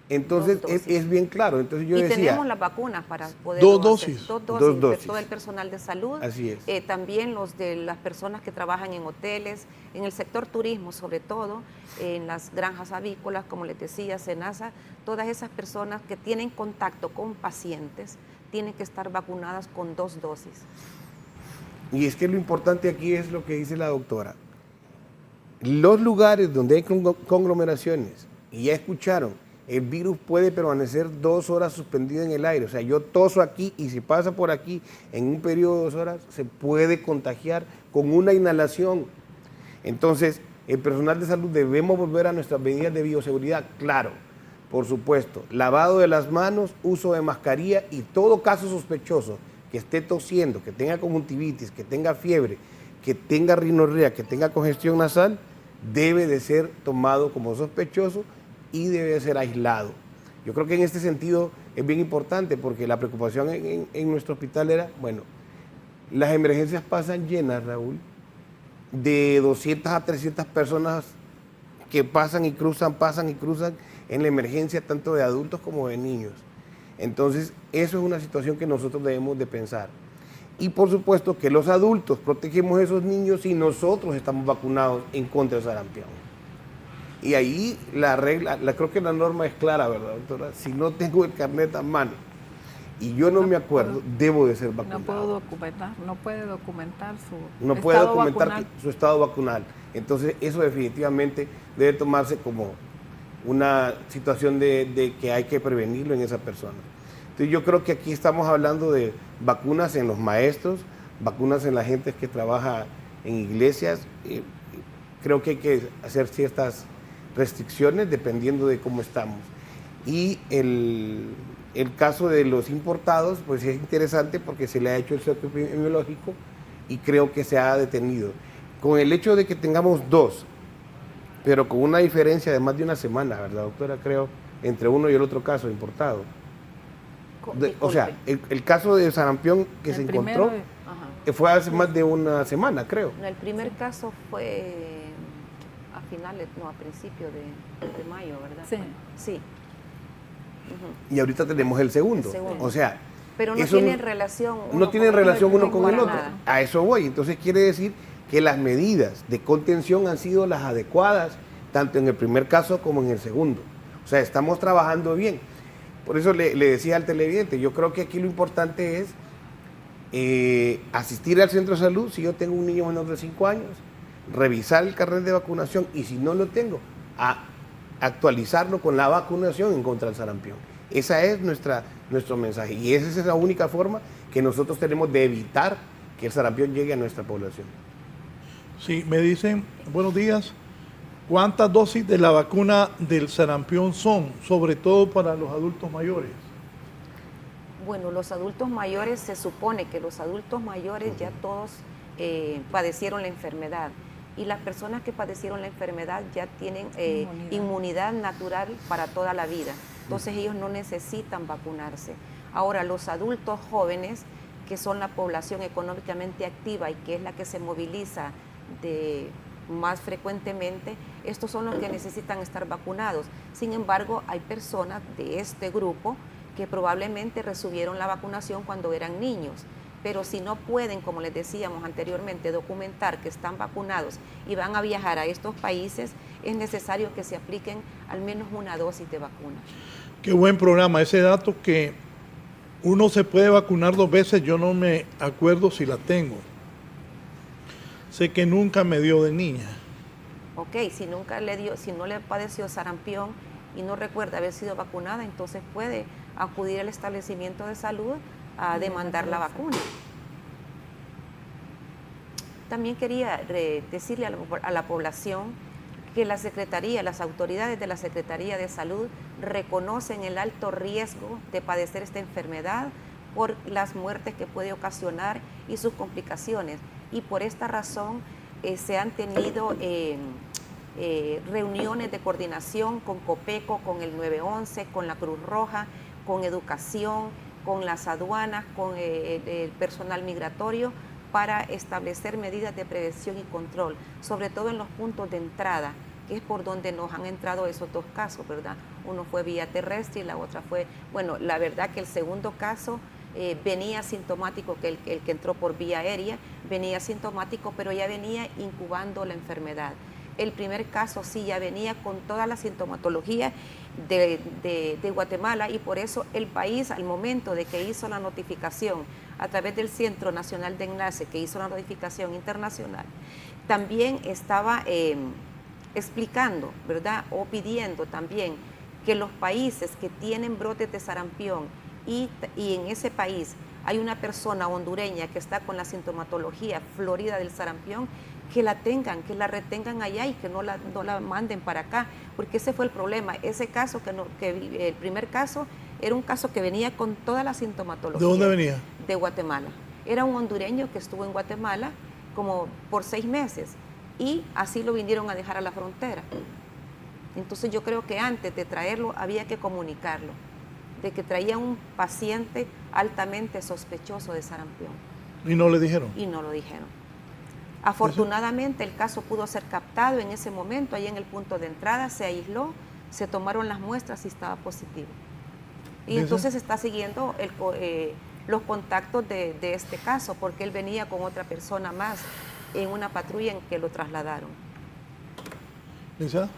Entonces es bien claro. Entonces yo decía, tenemos las vacunas para poder 2 dosis. 2 2 dosis. dosis. Todo el personal de salud. Así es. También los de las personas que trabajan en hoteles, en el sector turismo sobre todo, en las granjas avícolas, como les decía, SENASA, todas esas personas que tienen contacto con pacientes tienen que estar vacunadas con 2 dosis. Y es que lo importante aquí es lo que dice la doctora. Los lugares donde hay conglomeraciones, y ya escucharon, el virus puede permanecer 2 horas suspendido en el aire. O sea, yo toso aquí y si pasa por aquí en un periodo de 2 horas, se puede contagiar con una inhalación. Entonces, el personal de salud debemos volver a nuestras medidas de bioseguridad, claro, por supuesto. Lavado de las manos, uso de mascarilla y todo caso sospechoso que esté tosiendo, que tenga conjuntivitis, que tenga fiebre, que tenga rinorrea, que tenga congestión nasal, debe de ser tomado como sospechoso y debe ser aislado. Yo creo que en este sentido es bien importante porque la preocupación en nuestro hospital era, bueno, las emergencias pasan llenas, Raúl, de 200 a 300 personas que pasan y cruzan en la emergencia, tanto de adultos como de niños. Entonces, eso es una situación que nosotros debemos de pensar. Y por supuesto que los adultos protegemos a esos niños y nosotros estamos vacunados en contra del sarampión. Y ahí la regla, creo que la norma es clara, ¿verdad, doctora? Si no tengo el carnet a mano y yo no me acuerdo, debo de ser vacunado. No puedo documentar, no puede documentar su estado vacunal. Entonces, eso definitivamente debe tomarse como una situación de que hay que prevenirlo en esa persona. Entonces, yo creo que aquí estamos hablando de vacunas en los maestros, vacunas en la gente que trabaja en iglesias. Creo que hay que hacer ciertas restricciones dependiendo de cómo estamos. Y el caso de los importados, pues es interesante porque se le ha hecho el cerco epidemiológico y creo que se ha detenido. Con el hecho de que tengamos 2, pero con una diferencia de más de una semana, ¿verdad, doctora? Creo, entre uno y el otro caso importado. O sea, el caso de sarampión que se encontró fue hace más de una semana, creo. No, el primer caso fue a principios de mayo, ¿verdad? Sí. Sí. Y ahorita tenemos el segundo. O sea, pero no tienen relación. No tienen relación uno con el otro. Nada. A eso voy. Entonces quiere decir que las medidas de contención han sido las adecuadas, tanto en el primer caso como en el segundo. O sea, estamos trabajando bien. Por eso le decía al televidente, yo creo que aquí lo importante es asistir al centro de salud si yo tengo un niño menor de 5 años, revisar el carnet de vacunación y si no lo tengo, actualizarlo con la vacunación en contra del sarampión. Esa es nuestro mensaje y esa es la única forma que nosotros tenemos de evitar que el sarampión llegue a nuestra población. Sí, me dicen, buenos días, ¿cuántas dosis de la vacuna del sarampión son, sobre todo para los adultos mayores? Bueno, los adultos mayores, se supone que los adultos mayores ya todos padecieron la enfermedad y las personas que padecieron la enfermedad ya tienen inmunidad natural para toda la vida. Entonces ellos no necesitan vacunarse. Ahora, los adultos jóvenes, que son la población económicamente activa y que es la que se moviliza más frecuentemente, estos son los que necesitan estar vacunados. Sin embargo, hay personas de este grupo que probablemente recibieron la vacunación cuando eran niños, pero si no pueden, como les decíamos anteriormente, documentar que están vacunados y van a viajar a estos países, es necesario que se apliquen al menos una dosis de vacuna. Qué buen programa, ese dato que uno se puede vacunar 2 veces, yo no me acuerdo si la tengo. Sé que nunca me dio de niña. Ok, si no le padeció sarampión y no recuerda haber sido vacunada, entonces puede acudir al establecimiento de salud a demandar la vacuna. También quería decirle a la población que las autoridades de la Secretaría de Salud reconocen el alto riesgo de padecer esta enfermedad por las muertes que puede ocasionar y sus complicaciones. Y por esta razón se han tenido reuniones de coordinación con COPECO, con el 911, con la Cruz Roja, con Educación, con las aduanas, con el personal migratorio, para establecer medidas de prevención y control, sobre todo en los puntos de entrada, que es por donde nos han entrado esos 2 casos, ¿verdad? Uno fue vía terrestre y la otra fue, bueno, la verdad que el segundo caso venía asintomático, que el que entró por vía aérea venía asintomático, pero ya venía incubando la enfermedad. El primer caso sí ya venía con toda la sintomatología de Guatemala y por eso el país, al momento de que hizo la notificación a través del Centro Nacional de Enlace, que hizo la notificación internacional, también estaba explicando, ¿verdad? O pidiendo también que los países que tienen brotes de sarampión y en ese país hay una persona hondureña que está con la sintomatología florida del sarampión, que la retengan allá y que no la manden para acá, porque ese fue el problema. Ese caso, el primer caso, era un caso que venía con toda la sintomatología. ¿De dónde venía? De Guatemala. Era un hondureño que estuvo en Guatemala como por 6 meses y así lo vinieron a dejar a la frontera. Entonces yo creo que antes de traerlo había que comunicarlo, de que traía un paciente altamente sospechoso de sarampión. ¿Y no le dijeron? Y no lo dijeron. Afortunadamente el caso pudo ser captado en ese momento, ahí en el punto de entrada, se aisló, se tomaron las muestras y estaba positivo. Y entonces se está siguiendo los contactos de este caso, porque él venía con otra persona más en una patrulla en que lo trasladaron. ¿Lisa?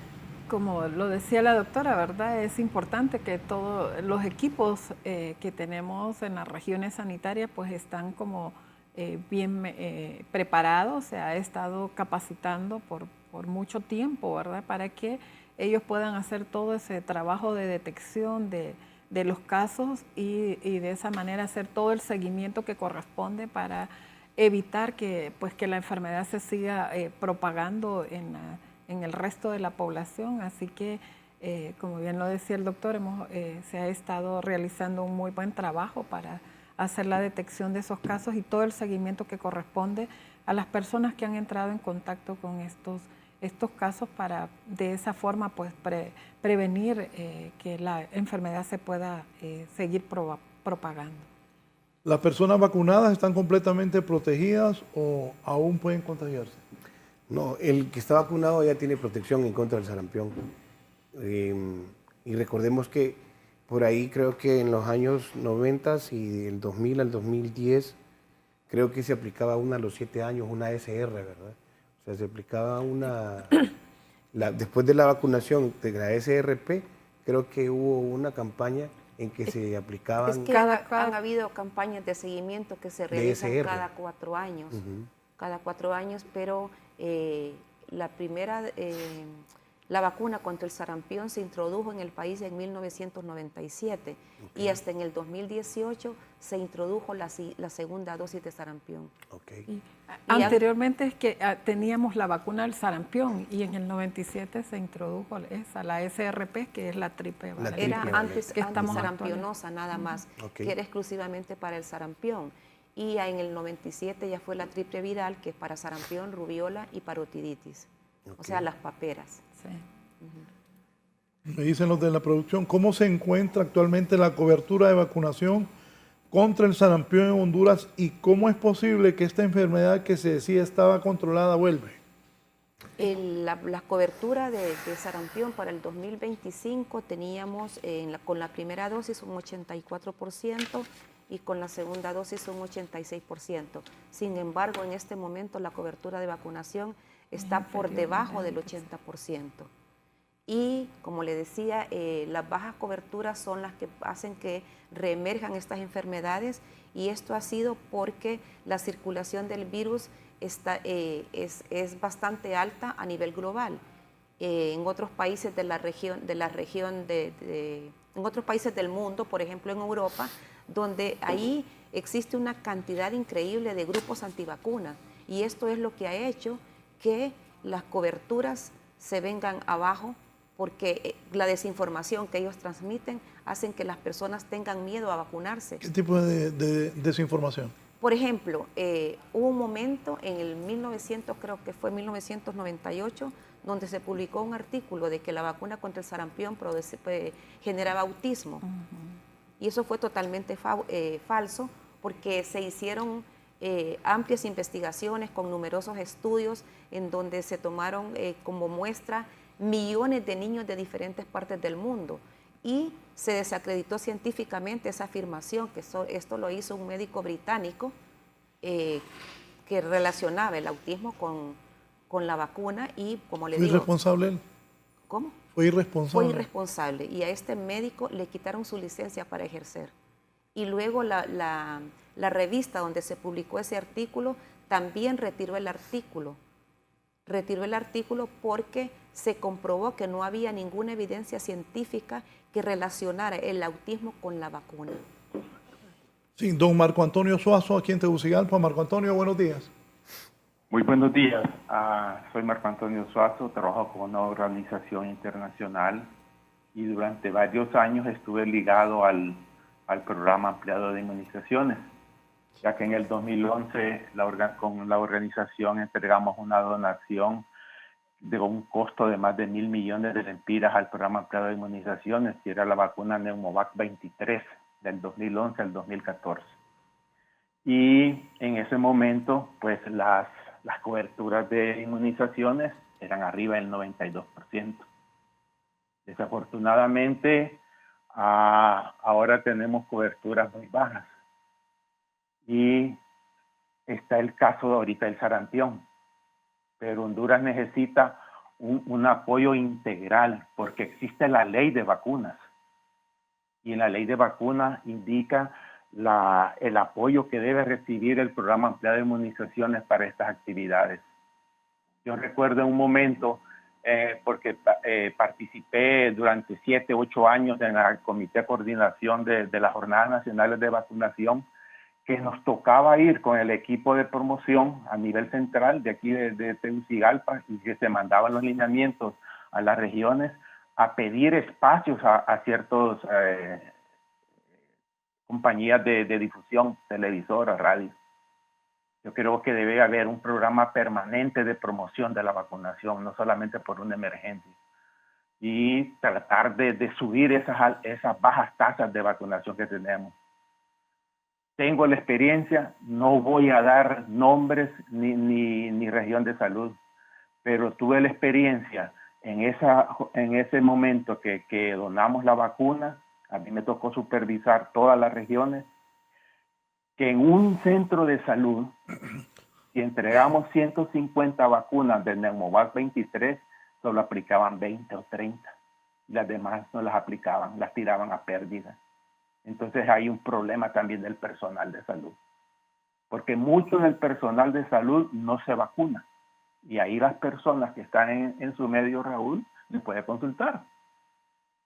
Como lo decía la doctora, ¿verdad? Es importante que todos los equipos que tenemos en las regiones sanitarias pues están como bien preparados, se ha estado capacitando por mucho tiempo, ¿verdad? Para que ellos puedan hacer todo ese trabajo de detección de los casos y de esa manera hacer todo el seguimiento que corresponde para evitar que la enfermedad se siga propagando en el resto de la población. Así que, como bien lo decía el doctor, se ha estado realizando un muy buen trabajo para hacer la detección de esos casos y todo el seguimiento que corresponde a las personas que han entrado en contacto con estos casos para de esa forma pues prevenir que la enfermedad se pueda seguir propagando. ¿Las personas vacunadas están completamente protegidas o aún pueden contagiarse? No, el que está vacunado ya tiene protección en contra del sarampión. Y recordemos que por ahí creo que en los años 90 y del 2000 al 2010 creo que se aplicaba a los 7 años una SR, ¿verdad? O sea, se aplicaba después de la vacunación de la SRP, creo que hubo una campaña en que se aplicaban... Es que han habido campañas de seguimiento que se realizan cada 4 años. Cada 4 años, pero la vacuna contra el sarampión se introdujo en el país en 1997 y hasta en el 2018 se introdujo la segunda dosis de sarampión. Y anteriormente es que teníamos la vacuna del sarampión y en el 97 se introdujo la SRP, que es la triple variante. Era antes sarampionosa nada más, que era exclusivamente para el sarampión. Y en el 97 ya fue la triple viral, que es para sarampión, rubiola y parotiditis, o sea, las paperas. Sí. Me dicen los de la producción, ¿cómo se encuentra actualmente la cobertura de vacunación contra el sarampión en Honduras y cómo es posible que esta enfermedad que se decía estaba controlada vuelve? La cobertura de sarampión para el 2025 teníamos con la primera dosis un 84%, y con la segunda dosis un 86%. Sin embargo, en este momento la cobertura de vacunación está por debajo del 80%. Y, como le decía, las bajas coberturas son las que hacen que reemerjan estas enfermedades, y esto ha sido porque la circulación del virus es bastante alta a nivel global. En otros países de en otros países del mundo, por ejemplo en Europa, donde ahí existe una cantidad increíble de grupos antivacunas, y esto es lo que ha hecho que las coberturas se vengan abajo, porque la desinformación que ellos transmiten hacen que las personas tengan miedo a vacunarse. ¿Qué tipo de desinformación? Por ejemplo, hubo un momento en el 1998, donde se publicó un artículo de que la vacuna contra el sarampión generaba autismo. Y eso fue totalmente falso, porque se hicieron amplias investigaciones con numerosos estudios en donde se tomaron como muestra millones de niños de diferentes partes del mundo, y se desacreditó científicamente esa afirmación, que esto lo hizo un médico británico que relacionaba el autismo con la vacuna, y como le digo... ¿Fue irresponsable él? ¿Cómo? Fue irresponsable. Fue irresponsable, y a este médico le quitaron su licencia para ejercer. Y luego la revista donde se publicó ese artículo también retiró el artículo. Retiró el artículo porque se comprobó que no había ninguna evidencia científica que relacionara el autismo con la vacuna. Sí, don Marco Antonio Suazo, aquí en Tegucigalpa. Marco Antonio, buenos días. Muy buenos días. Soy Marco Antonio Suazo, trabajo con una organización internacional y durante varios años estuve ligado al programa ampliado de inmunizaciones, ya que en el 2011 con la organización entregamos una donación de un costo de más de 1.000 millones de lempiras al programa ampliado de inmunizaciones, que era la vacuna Neumovac 23 del 2011 al 2014. Y en ese momento, pues las coberturas de inmunizaciones eran arriba del 92%. Desafortunadamente, ahora tenemos coberturas muy bajas. Y está el caso de ahorita del sarampión. Pero Honduras necesita un apoyo integral porque existe la ley de vacunas. Y en la ley de vacunas indica el apoyo que debe recibir el programa ampliado de inmunizaciones para estas actividades. Yo recuerdo en un momento, porque participé durante 7, 8 años en el Comité de Coordinación de las Jornadas Nacionales de Vacunación, que nos tocaba ir con el equipo de promoción a nivel central de aquí de Tegucigalpa, y que se mandaban los lineamientos a las regiones a pedir espacios a ciertos compañías de difusión, televisoras, radio. Yo creo que debe haber un programa permanente de promoción de la vacunación, no solamente por una emergencia, y tratar de subir esas bajas tasas de vacunación que tenemos. Tengo la experiencia, no voy a dar nombres ni región de salud, pero tuve la experiencia en ese momento que donamos la vacuna. A mí me tocó supervisar todas las regiones, que en un centro de salud, si entregamos 150 vacunas del Neumovac 23, solo aplicaban 20 o 30. Las demás no las aplicaban, las tiraban a pérdida. Entonces hay un problema también del personal de salud, porque mucho del personal de salud no se vacuna. Y ahí las personas que están en su medio, Raúl, les puede consultar.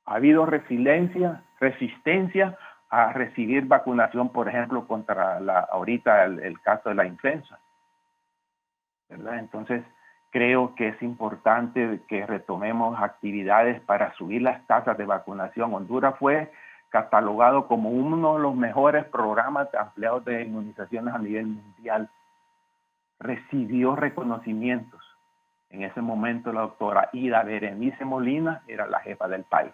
Ha habido resistencia a recibir vacunación, por ejemplo, contra ahorita el caso de la influenza, ¿verdad? Entonces, creo que es importante que retomemos actividades para subir las tasas de vacunación. Honduras fue catalogado como uno de los mejores programas ampliados de inmunizaciones a nivel mundial. Recibió reconocimientos. En ese momento la doctora Ida Berenice Molina era la jefa del país.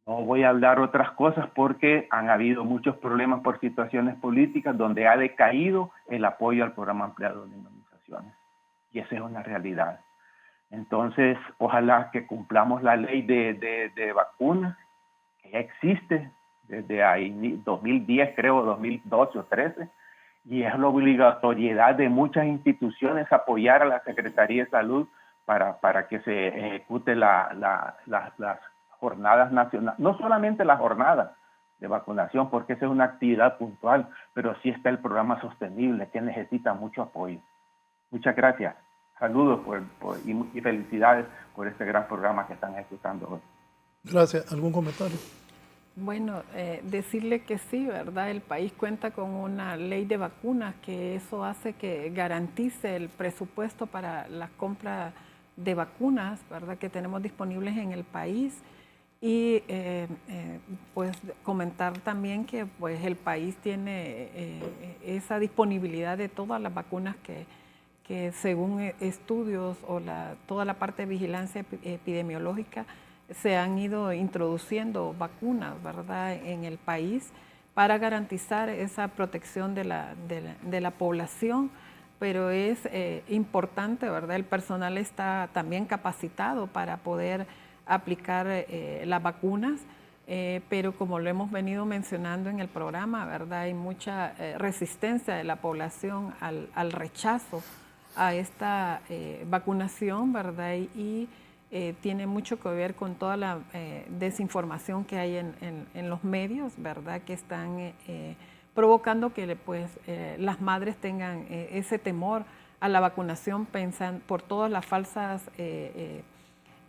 No voy a hablar otras cosas porque han habido muchos problemas por situaciones políticas donde ha decaído el apoyo al programa ampliado de inmunizaciones. Y esa es una realidad. Entonces, ojalá que cumplamos la ley de vacunas, que ya existe desde ahí, 2010 creo, 2012 o 13, y es la obligatoriedad de muchas instituciones apoyar a la Secretaría de Salud para que se ejecute las jornadas nacionales, no solamente las jornadas de vacunación, porque esa es una actividad puntual, pero sí está el programa sostenible que necesita mucho apoyo. Muchas gracias. Saludos y felicidades por este gran programa que están ejecutando hoy. Gracias. ¿Algún comentario? Bueno, decirle que sí, ¿verdad? El país cuenta con una ley de vacunas que eso hace que garantice el presupuesto para la compra de vacunas, ¿verdad? Que tenemos disponibles en el país. Y pues comentar también que pues el país tiene esa disponibilidad de todas las vacunas que según estudios o toda la parte de vigilancia epidemiológica se han ido introduciendo vacunas, ¿verdad?, en el país para garantizar esa protección de la población, pero es importante, ¿verdad? El personal está también capacitado para poder aplicar las vacunas, pero como lo hemos venido mencionando en el programa, ¿verdad?, hay mucha resistencia de la población al rechazo a esta vacunación, ¿verdad? Y tiene mucho que ver con toda la desinformación que hay en los medios, ¿verdad?, que están provocando que pues, las madres tengan ese temor a la vacunación por todas las falsas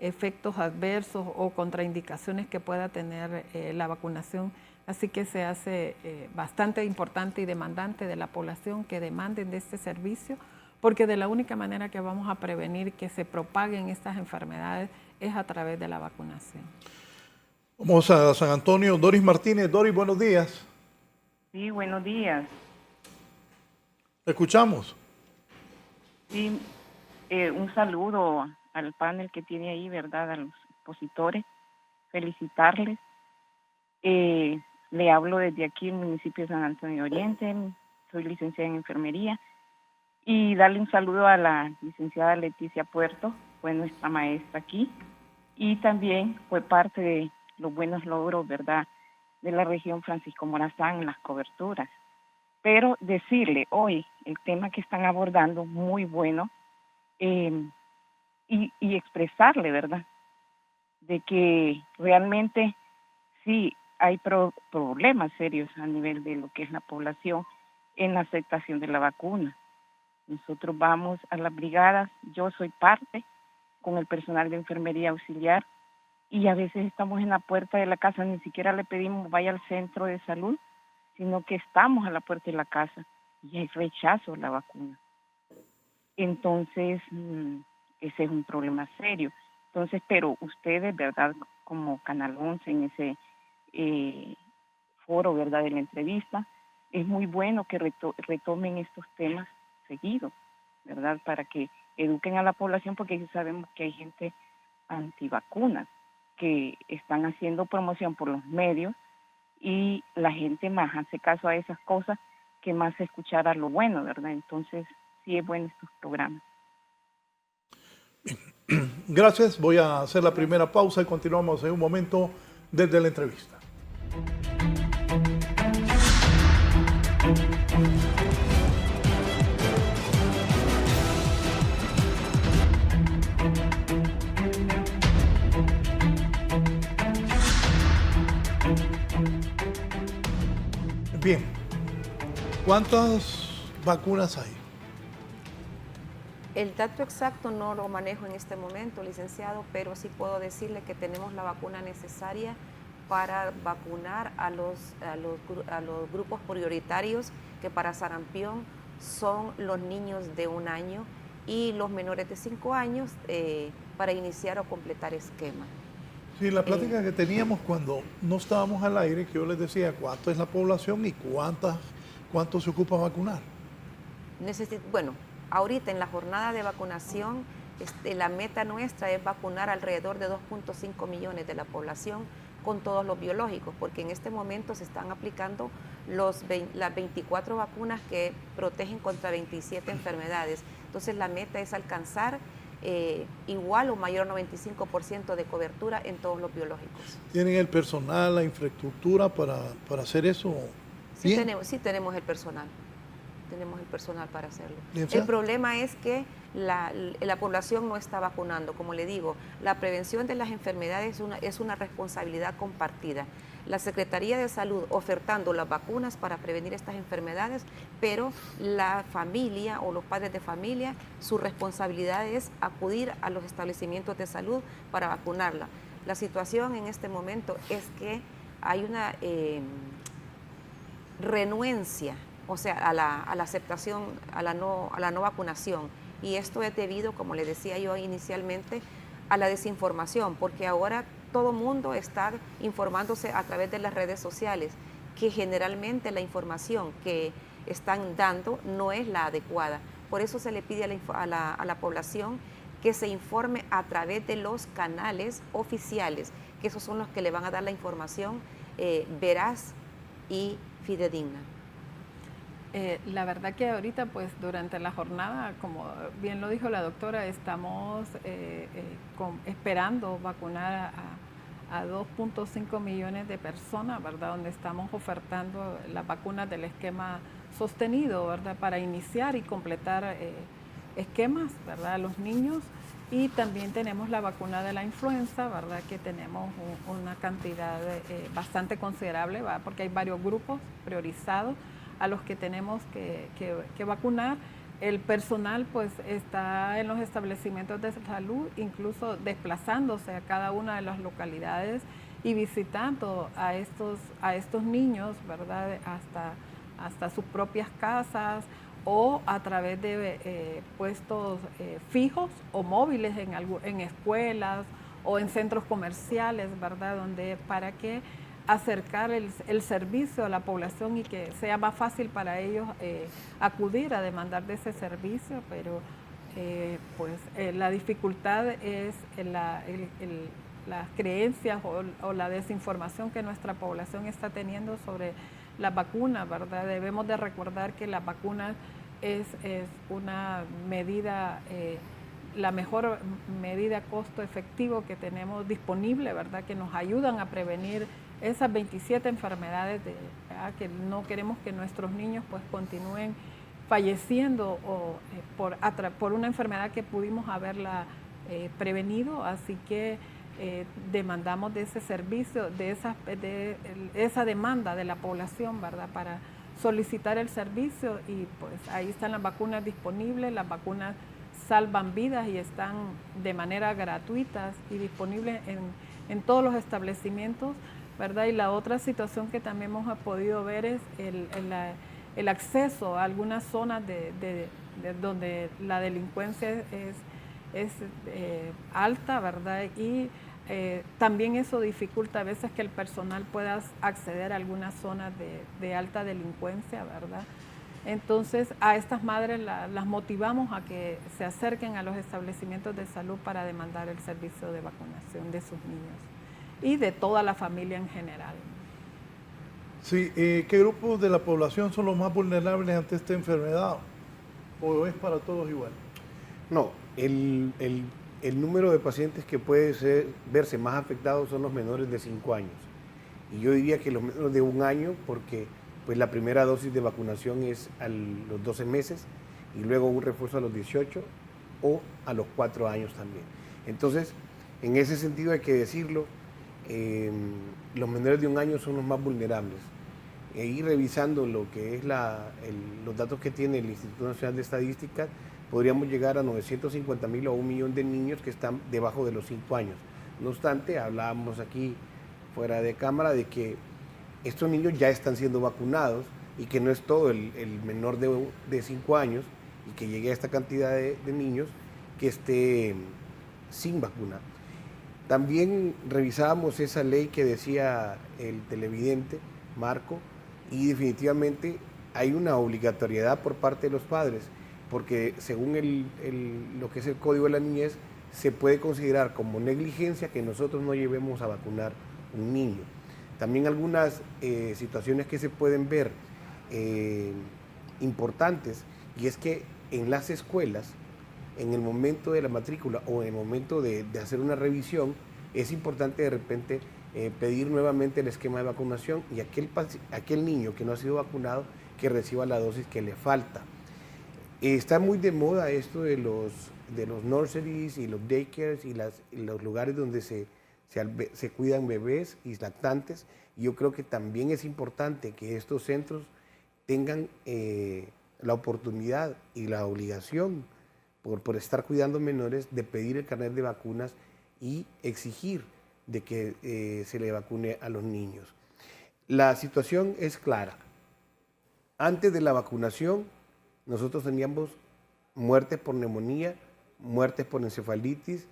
efectos adversos o contraindicaciones que pueda tener la vacunación. Así que se hace bastante importante y demandante de la población que demanden de este servicio, porque de la única manera que vamos a prevenir que se propaguen estas enfermedades es a través de la vacunación. Vamos a San Antonio. Doris Martínez. Doris, buenos días. Sí, buenos días. ¿Te escuchamos? Sí, Un saludo al panel que tiene ahí, ¿verdad? A los expositores, felicitarles. Le hablo desde aquí, el municipio de San Antonio Oriente, soy licenciada en enfermería, y darle un saludo a la licenciada Leticia Puerto, fue nuestra maestra aquí, y también fue parte de los buenos logros, ¿verdad?, de la región Francisco Morazán en las coberturas. Pero decirle hoy el tema que están abordando, muy bueno, y expresarle, ¿verdad?, de que realmente sí hay problemas serios a nivel de lo que es la población en la aceptación de la vacuna. Nosotros vamos a las brigadas, yo soy parte con el personal de enfermería auxiliar, y a veces estamos en la puerta de la casa, ni siquiera le pedimos vaya al centro de salud, sino que estamos a la puerta de la casa y hay rechazo a la vacuna. Entonces, ese es un problema serio. Entonces, pero ustedes, ¿verdad?, como Canal 11 en ese foro, ¿verdad?, de la entrevista, es muy bueno que retomen estos temas seguidos, ¿verdad?, para que eduquen a la población, porque sabemos que hay gente antivacunas que están haciendo promoción por los medios y la gente más hace caso a esas cosas que más escuchar a lo bueno, ¿verdad? Entonces, sí es bueno estos programas. Gracias, voy a hacer la primera pausa y continuamos en un momento desde la entrevista. Bien, ¿cuántas vacunas hay? El dato exacto no lo manejo en este momento, licenciado, pero sí puedo decirle que tenemos la vacuna necesaria para vacunar a los grupos prioritarios, que para sarampión son los niños de 1 año y los menores de 5 años, para iniciar o completar esquema. Sí, la plática que teníamos cuando no estábamos al aire, que yo les decía cuánto es la población y cuánto se ocupa vacunar. Bueno, ahorita en la jornada de vacunación, la meta nuestra es vacunar alrededor de 2.5 millones de la población con todos los biológicos, porque en este momento se están aplicando las 24 vacunas que protegen contra 27 enfermedades. Entonces la meta es alcanzar igual o mayor 95% de cobertura en todos los biológicos. ¿Tienen el personal, la infraestructura para hacer eso? Sí tenemos el personal. Tenemos el personal para hacerlo. ¿Bien? El problema es que la población no está vacunando. Como le digo, la prevención de las enfermedades es una responsabilidad compartida. La Secretaría de Salud ofertando las vacunas para prevenir estas enfermedades, pero la familia o los padres de familia, su responsabilidad es acudir a los establecimientos de salud para vacunarla. La situación en este momento es que hay una renuencia, o sea, a la aceptación, a la no vacunación. Y esto es debido, como le decía yo inicialmente, a la desinformación, porque ahora todo mundo está informándose a través de las redes sociales, que generalmente la información que están dando no es la adecuada. Por eso se le pide a la población que se informe a través de los canales oficiales, que esos son los que le van a dar la información veraz y fidedigna. La verdad que ahorita, pues durante la jornada, como bien lo dijo la doctora, estamos esperando vacunar a 2.5 millones de personas, ¿verdad? Donde estamos ofertando las vacunas del esquema sostenido, ¿verdad? Para iniciar y completar esquemas, ¿verdad? A los niños. Y también tenemos la vacuna de la influenza, ¿verdad? Que tenemos una cantidad bastante considerable, ¿verdad? Porque hay varios grupos priorizados a los que tenemos que vacunar. El personal pues está en los establecimientos de salud, incluso desplazándose a cada una de las localidades y visitando a estos niños, ¿verdad? Hasta sus propias casas o a través de puestos fijos o móviles en escuelas o en centros comerciales, ¿verdad? Para que acercar el servicio a la población y que sea más fácil para ellos acudir a demandar de ese servicio, pero la dificultad es las creencias o la desinformación que nuestra población está teniendo sobre las vacunas, ¿verdad? Debemos de recordar que las vacunas es una medida, la mejor medida costo-efectivo que tenemos disponible, ¿verdad? Que nos ayudan a prevenir esas 27 enfermedades que no queremos que nuestros niños pues continúen falleciendo por una enfermedad que pudimos haberla prevenido, así que demandamos de ese servicio, de esa demanda de la población, ¿verdad? Para solicitar el servicio y pues ahí están las vacunas disponibles, las vacunas salvan vidas y están de manera gratuita y disponibles en todos los establecimientos, ¿verdad? Y la otra situación que también hemos podido ver es el acceso a algunas zonas donde la delincuencia es alta, ¿verdad? Y también eso dificulta a veces que el personal pueda acceder a algunas zonas de alta delincuencia, ¿verdad? Entonces a estas madres las motivamos a que se acerquen a los establecimientos de salud para demandar el servicio de vacunación de sus niños y de toda la familia en general. Sí, ¿qué grupos de la población son los más vulnerables ante esta enfermedad? ¿O es para todos igual? No, el número de pacientes que puede verse más afectados son los menores de 5 años. Y yo diría que los menores de 1 año, porque pues la primera dosis de vacunación es a los 12 meses y luego un refuerzo a los 18 o a los 4 años también. Entonces, en ese sentido hay que decirlo, los menores de 1 año son los más vulnerables. Y revisando lo que es los datos que tiene el Instituto Nacional de Estadística, podríamos llegar a 950,000 o 1 millón de niños que están debajo de los 5 años. No obstante, hablábamos aquí fuera de cámara de que estos niños ya están siendo vacunados y que no es todo el menor de 5 años y que llegue a esta cantidad de niños que esté sin vacuna. También revisábamos esa ley que decía el televidente, Marco, y definitivamente hay una obligatoriedad por parte de los padres, porque según lo que es el Código de la Niñez, se puede considerar como negligencia que nosotros no llevemos a vacunar un niño. También algunas situaciones que se pueden ver importantes, y es que en las escuelas, en el momento de la matrícula o en el momento de hacer una revisión, es importante de repente pedir nuevamente el esquema de vacunación y aquel niño que no ha sido vacunado que reciba la dosis que le falta. Está muy de moda esto de los nurseries y los daycares y los lugares donde se cuidan bebés y lactantes. Yo creo que también es importante que estos centros tengan la oportunidad y la obligación por estar cuidando menores de pedir el carnet de vacunas y exigir de que se le vacune a los niños. La situación es clara. Antes de la vacunación, nosotros teníamos muertes por neumonía, muertes por encefalitis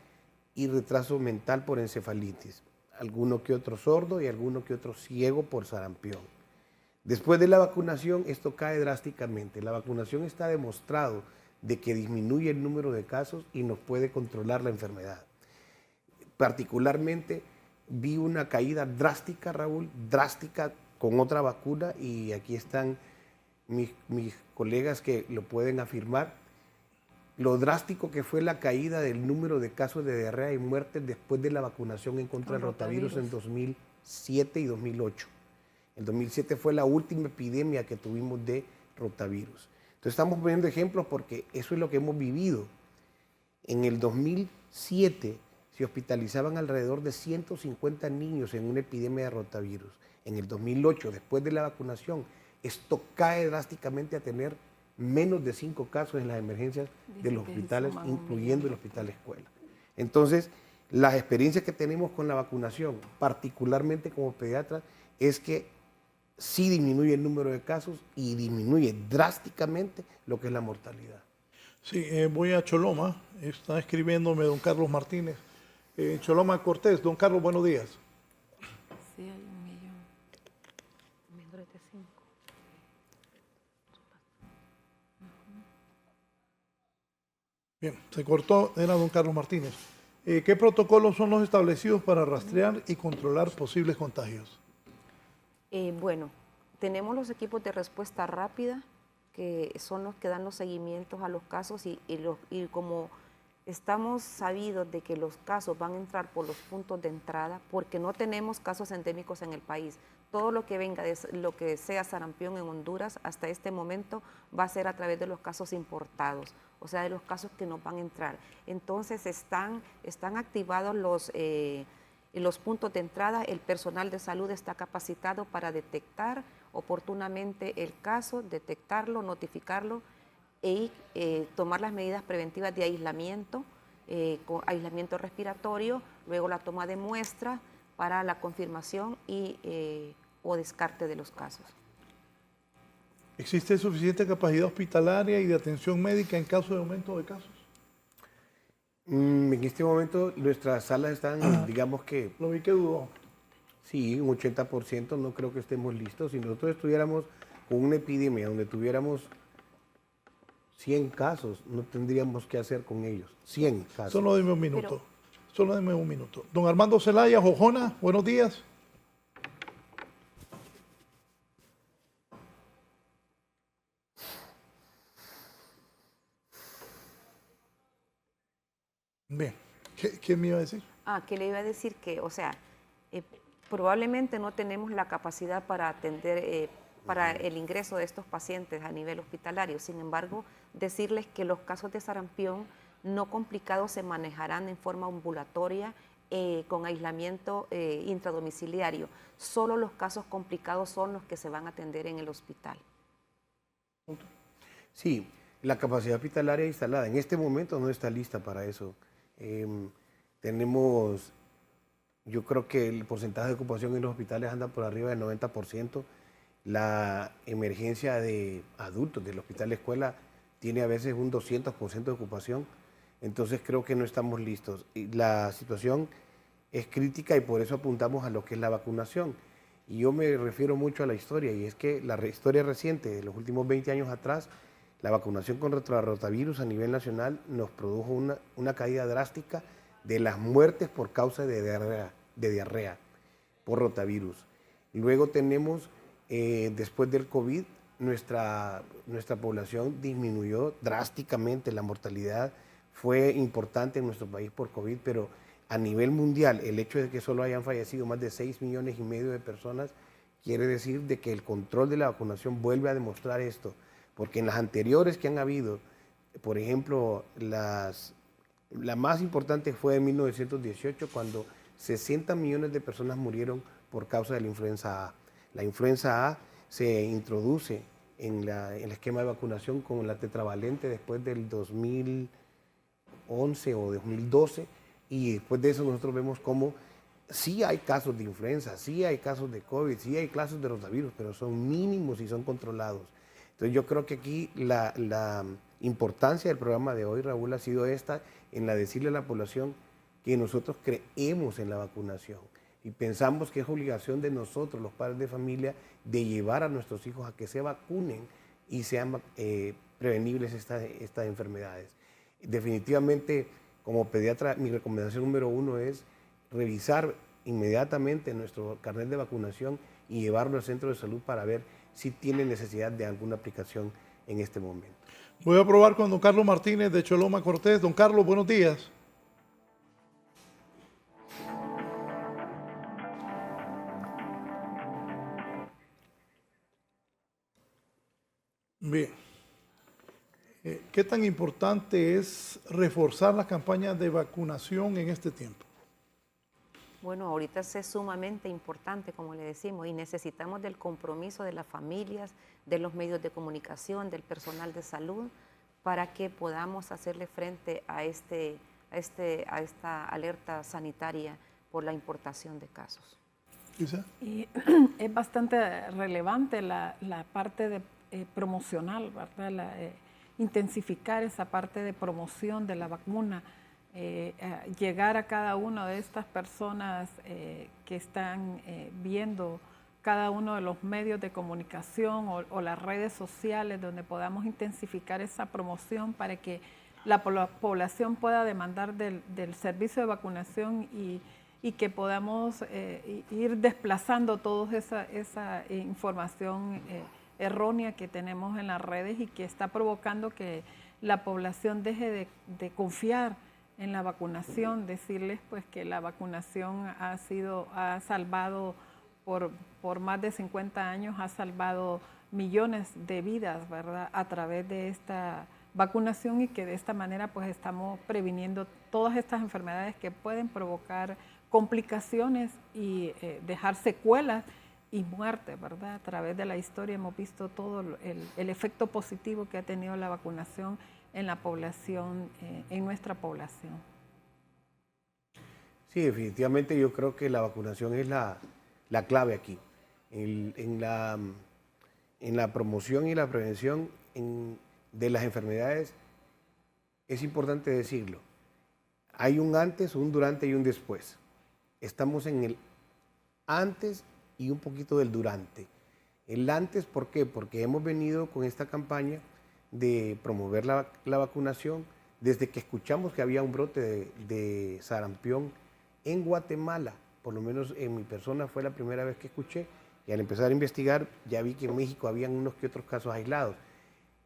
y retraso mental por encefalitis. Alguno que otro sordo y alguno que otro ciego por sarampión. Después de la vacunación, esto cae drásticamente. La vacunación está demostrado de que disminuye el número de casos y nos puede controlar la enfermedad. Particularmente vi una caída drástica, Raúl, drástica con otra vacuna, y aquí están mis colegas que lo pueden afirmar, lo drástico que fue la caída del número de casos de diarrea y muertes después de la vacunación en contra del rotavirus en 2007 y 2008. En 2007 fue la última epidemia que tuvimos de rotavirus. Entonces estamos poniendo ejemplos porque eso es lo que hemos vivido. En el 2007 se hospitalizaban alrededor de 150 niños en una epidemia de rotavirus. En el 2008, después de la vacunación, esto cae drásticamente a tener menos de 5 casos en las emergencias de los hospitales, incluyendo el hospital escuela. Entonces, las experiencias que tenemos con la vacunación, particularmente como pediatras, es que sí disminuye el número de casos y disminuye drásticamente lo que es la mortalidad. Sí, voy a Choloma, está escribiéndome don Carlos Martínez. Choloma Cortés, don Carlos, buenos días. Sí, hay 1 millón. Menores de 5. Bien, se cortó, era don Carlos Martínez. ¿Qué protocolos son los establecidos para rastrear y controlar posibles contagios? Bueno, tenemos los equipos de respuesta rápida, que son los que dan los seguimientos a los casos y como estamos sabidos de que los casos van a entrar por los puntos de entrada, porque no tenemos casos endémicos en el país. Todo lo que venga de lo que sea sarampión en Honduras hasta este momento va a ser a través de los casos importados, o sea, de los casos que nos van a entrar. Entonces están activados los puntos de entrada, el personal de salud está capacitado para detectar oportunamente el caso, detectarlo, notificarlo y tomar las medidas preventivas de aislamiento, con aislamiento respiratorio, luego la toma de muestras para la confirmación o descarte de los casos. ¿Existe suficiente capacidad hospitalaria y de atención médica en caso de aumento de casos? En este momento nuestras salas están, digamos que... Lo vi que dudó. Sí, un 80%, no creo que estemos listos. Si nosotros estuviéramos con una epidemia donde tuviéramos 100 casos, no tendríamos qué hacer con ellos. 100 casos. Solo dime un minuto. Solo dime un minuto. Don Armando Zelaya, Jojona, buenos días. Bien, ¿qué me iba a decir? Que le iba a decir que, o sea, probablemente no tenemos la capacidad para atender, para el ingreso de estos pacientes a nivel hospitalario. Sin embargo, decirles que los casos de sarampión no complicados se manejarán en forma ambulatoria con aislamiento intradomiciliario. Solo los casos complicados son los que se van a atender en el hospital. Sí, la capacidad hospitalaria instalada en este momento no está lista para eso. Tenemos, yo creo que el porcentaje de ocupación en los hospitales anda por arriba del 90%. La emergencia de adultos del hospital de escuela tiene a veces un 200% de ocupación. Entonces creo que no estamos listos. Y la situación es crítica y por eso apuntamos a lo que es la vacunación. Y yo me refiero mucho a la historia, y es que la historia reciente de los últimos 20 años atrás, la vacunación contra el rotavirus a nivel nacional nos produjo una caída drástica de las muertes por causa de diarrea por rotavirus. Luego tenemos, después del COVID, nuestra población disminuyó drásticamente, la mortalidad fue importante en nuestro país por COVID, pero a nivel mundial el hecho de que solo hayan fallecido más de 6,5 millones de personas quiere decir de que el control de la vacunación vuelve a demostrar esto. Porque en las anteriores que han habido, por ejemplo, la más importante fue en 1918, cuando 60 millones de personas murieron por causa de la influenza A. La influenza A se introduce en el esquema de vacunación con la tetravalente después del 2011 o 2012, y después de eso nosotros vemos cómo sí hay casos de influenza, sí hay casos de COVID, sí hay casos de rotavirus, pero son mínimos y son controlados. Entonces yo creo que aquí la importancia del programa de hoy, Raúl, ha sido esta, en la decirle a la población que nosotros creemos en la vacunación y pensamos que es obligación de nosotros, los padres de familia, de llevar a nuestros hijos a que se vacunen y sean prevenibles estas enfermedades. Definitivamente, como pediatra, mi recomendación número 1 es revisar inmediatamente nuestro carnet de vacunación y llevarlo al centro de salud para ver si tiene necesidad de alguna aplicación en este momento. Voy a probar con don Carlos Martínez de Choloma Cortés. Don Carlos, buenos días. Bien. ¿Qué tan importante es reforzar las campañas de vacunación en este tiempo? Bueno, ahorita es sumamente importante, como le decimos, y necesitamos del compromiso de las familias, de los medios de comunicación, del personal de salud, para que podamos hacerle frente a esta alerta sanitaria por la importación de casos. ¿Quizá? Y es bastante relevante la parte de promocional, ¿verdad? Intensificar esa parte de promoción de la vacuna. Llegar a cada una de estas personas que están viendo cada uno de los medios de comunicación o las redes sociales, donde podamos intensificar esa promoción para que la población pueda demandar del servicio de vacunación y que podamos ir desplazando toda esa información errónea que tenemos en las redes y que está provocando que la población deje de confiar en la vacunación, decirles pues que la vacunación ha salvado por más de 50 años, ha salvado millones de vidas, ¿verdad?, a través de esta vacunación, y que de esta manera pues estamos previniendo todas estas enfermedades que pueden provocar complicaciones y dejar secuelas y muerte, ¿verdad? A través de la historia hemos visto todo el efecto positivo que ha tenido la vacunación en la población, en nuestra población. Sí, definitivamente yo creo que la vacunación es la clave aquí. En la promoción y la prevención de las enfermedades es importante decirlo. Hay un antes, un durante y un después. Estamos en el antes y un poquito del durante. El antes, ¿por qué? Porque hemos venido con esta campaña de promover la vacunación desde que escuchamos que había un brote de sarampión en Guatemala. Por lo menos en mi persona fue la primera vez que escuché, y al empezar a investigar ya vi que en México habían unos que otros casos aislados.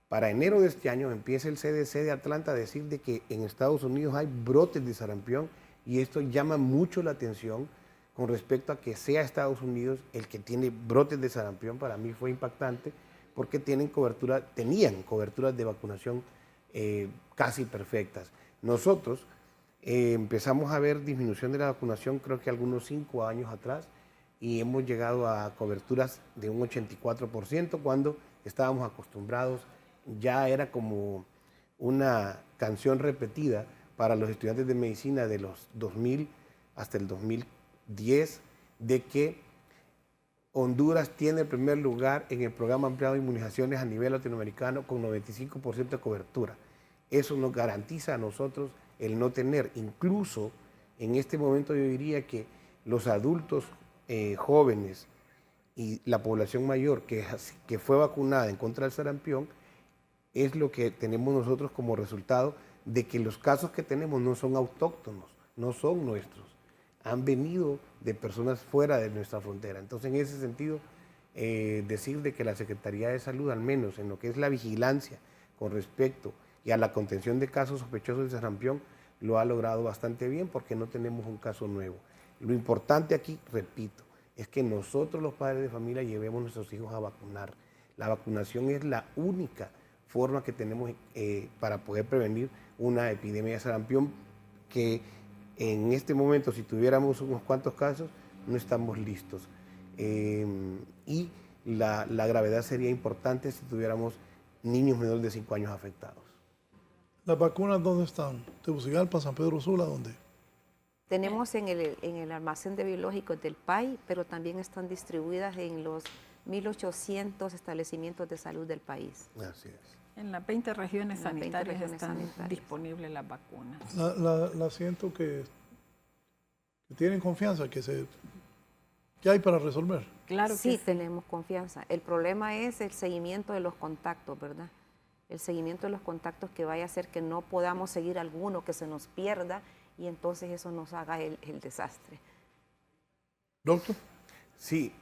Para enero de este año empieza el CDC de Atlanta a decir de que en Estados Unidos hay brotes de sarampión, y esto llama mucho la atención con respecto a que sea Estados Unidos el que tiene brotes de sarampión. Para mí fue impactante porque tenían coberturas de vacunación casi perfectas. Nosotros empezamos a ver disminución de la vacunación creo que algunos 5 años atrás, y hemos llegado a coberturas de un 84% cuando estábamos acostumbrados, ya era como una canción repetida para los estudiantes de medicina de los 2000 hasta el 2010, de que Honduras tiene el primer lugar en el programa ampliado de inmunizaciones a nivel latinoamericano con 95% de cobertura. Eso nos garantiza a nosotros el no tener, incluso en este momento yo diría que los adultos jóvenes y la población mayor que fue vacunada en contra del sarampión, es lo que tenemos nosotros como resultado de que los casos que tenemos no son autóctonos, no son nuestros, han venido de personas fuera de nuestra frontera. Entonces, en ese sentido, decir de que la Secretaría de Salud, al menos en lo que es la vigilancia con respecto y a la contención de casos sospechosos de sarampión, lo ha logrado bastante bien porque no tenemos un caso nuevo. Lo importante aquí, repito, es que nosotros los padres de familia llevemos a nuestros hijos a vacunar. La vacunación es la única forma que tenemos para poder prevenir una epidemia de sarampión que en este momento, si tuviéramos unos cuantos casos, no estamos listos. Y la gravedad sería importante si tuviéramos niños menores de 5 años afectados. ¿Las vacunas dónde están? ¿Tegucigalpa, San Pedro Sula, dónde? Tenemos en el almacén de biológicos del PAI, pero también están distribuidas en los 1.800 establecimientos de salud del país. Así es. En las 20 regiones sanitarias están disponibles las vacunas. La siento que tienen confianza, que hay para resolver. Claro que sí, tenemos confianza. El problema es el seguimiento de los contactos, ¿verdad? El seguimiento de los contactos que vaya a hacer que no podamos seguir alguno, que se nos pierda, y entonces eso nos haga el desastre. ¿Doctor? Sí.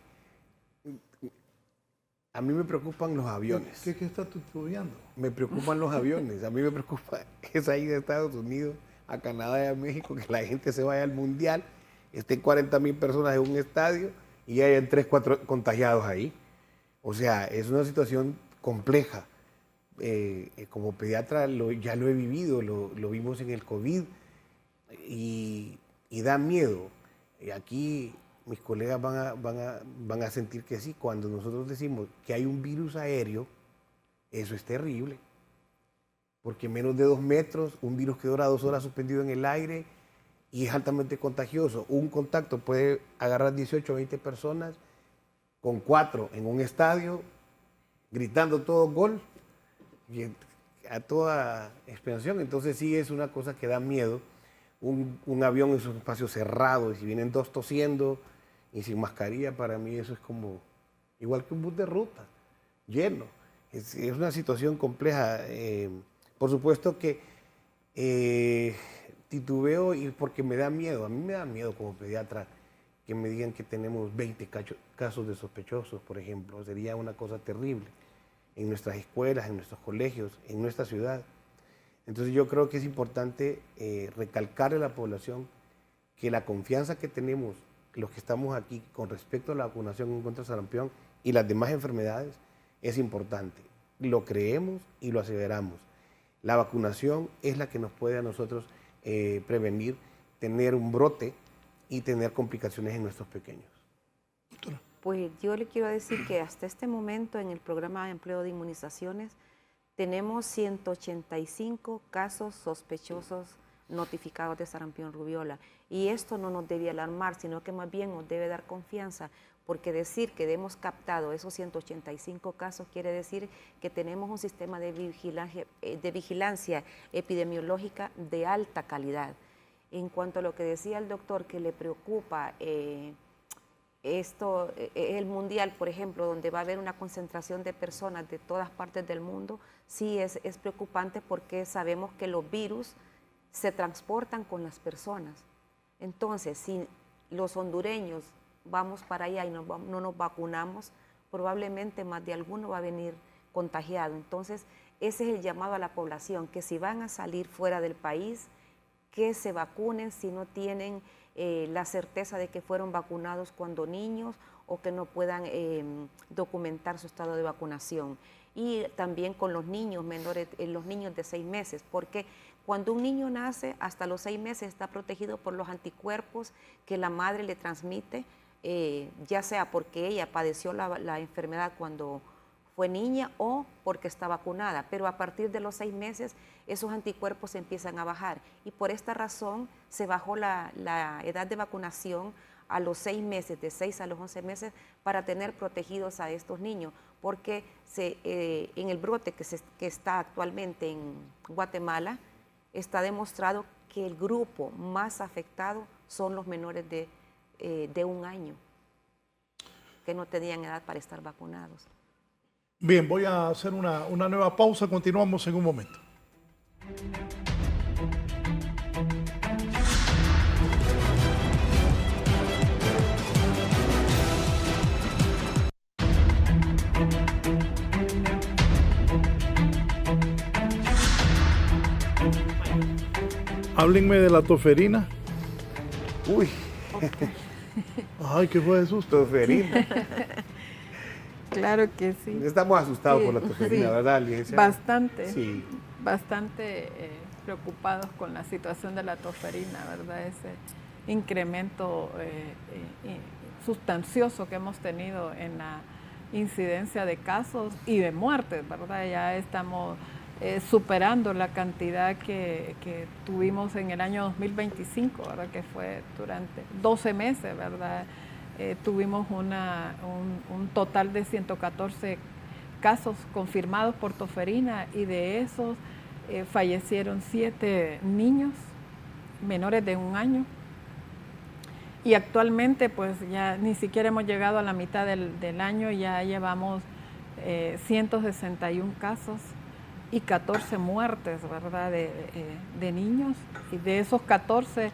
A mí me preocupan los aviones. ¿Qué estás estudiando? Me preocupan los aviones. A mí me preocupa esa ida de Estados Unidos a Canadá y a México, que la gente se vaya al Mundial, estén 40,000 personas en un estadio y hayan 3, 4 contagiados ahí. O sea, es una situación compleja. Como pediatra ya lo he vivido, lo vimos en el COVID y da miedo. Aquí mis colegas van a sentir que sí. Cuando nosotros decimos que hay un virus aéreo, eso es terrible. Porque menos de 2 metros, un virus que dura 2 horas suspendido en el aire y es altamente contagioso. Un contacto puede agarrar 18 o 20 personas con 4 en un estadio, gritando todo gol y a toda expansión. Entonces sí es una cosa que da miedo. Un avión en un espacio cerrado, y si vienen 2 tosiendo y sin mascarilla, para mí eso es como igual que un bus de ruta, lleno. Es una situación compleja. Por supuesto que Titubeo y porque me da miedo, a mí me da miedo como pediatra que me digan que tenemos 20 casos de sospechosos, por ejemplo. Sería una cosa terrible en nuestras escuelas, en nuestros colegios, en nuestra ciudad. Entonces yo creo que es importante recalcarle a la población que la confianza que tenemos los que estamos aquí con respecto a la vacunación contra sarampión y las demás enfermedades es importante. Lo creemos y lo aseveramos. La vacunación es la que nos puede a nosotros prevenir tener un brote y tener complicaciones en nuestros pequeños. Pues yo le quiero decir que hasta este momento en el programa de empleo de inmunizaciones tenemos 185 casos sospechosos notificados de sarampión rubiola. Y esto no nos debe alarmar, sino que más bien nos debe dar confianza, porque decir que hemos captado esos 185 casos quiere decir que tenemos un sistema de vigilancia epidemiológica de alta calidad. En cuanto a lo que decía el doctor, que le preocupa el mundial, por ejemplo, donde va a haber una concentración de personas de todas partes del mundo, sí es preocupante porque sabemos que los virus se transportan con las personas. Entonces, si los hondureños vamos para allá y no nos vacunamos, probablemente más de alguno va a venir contagiado. Entonces, ese es el llamado a la población, que si van a salir fuera del país, que se vacunen si no tienen la certeza de que fueron vacunados cuando niños o que no puedan documentar su estado de vacunación. Y también con los niños menores, los niños de 6 meses, porque cuando un niño nace, hasta los 6 meses está protegido por los anticuerpos que la madre le transmite, ya sea porque ella padeció la enfermedad cuando fue niña o porque está vacunada, pero a partir de los 6 meses esos anticuerpos empiezan a bajar y por esta razón se bajó la edad de vacunación a los 6 meses, de 6 a los 11 meses, para tener protegidos a estos niños, porque en el brote que está actualmente en Guatemala, está demostrado que el grupo más afectado son los menores de 1 año, que no tenían edad para estar vacunados. Bien, voy a hacer una nueva pausa, continuamos en un momento. Háblenme de la toferina. Uy. Ay, ¿qué fue de susto? Toferina. Claro que sí. Estamos asustados sí, por la toferina, sí, ¿verdad, licenciada? Bastante. Sí. Bastante preocupados con la situación de la toferina, ¿verdad? Ese incremento sustancioso que hemos tenido en la incidencia de casos y de muertes, ¿verdad? Ya estamos superando la cantidad que tuvimos en el año 2025, ¿verdad? Que fue durante 12 meses, ¿verdad? Tuvimos un total de 114 casos confirmados por toferina y de esos fallecieron 7 niños menores de 1 año. Y actualmente pues ya ni siquiera hemos llegado a la mitad del año, ya llevamos 161 casos y 14 muertes, ¿verdad? De niños, y de esos 14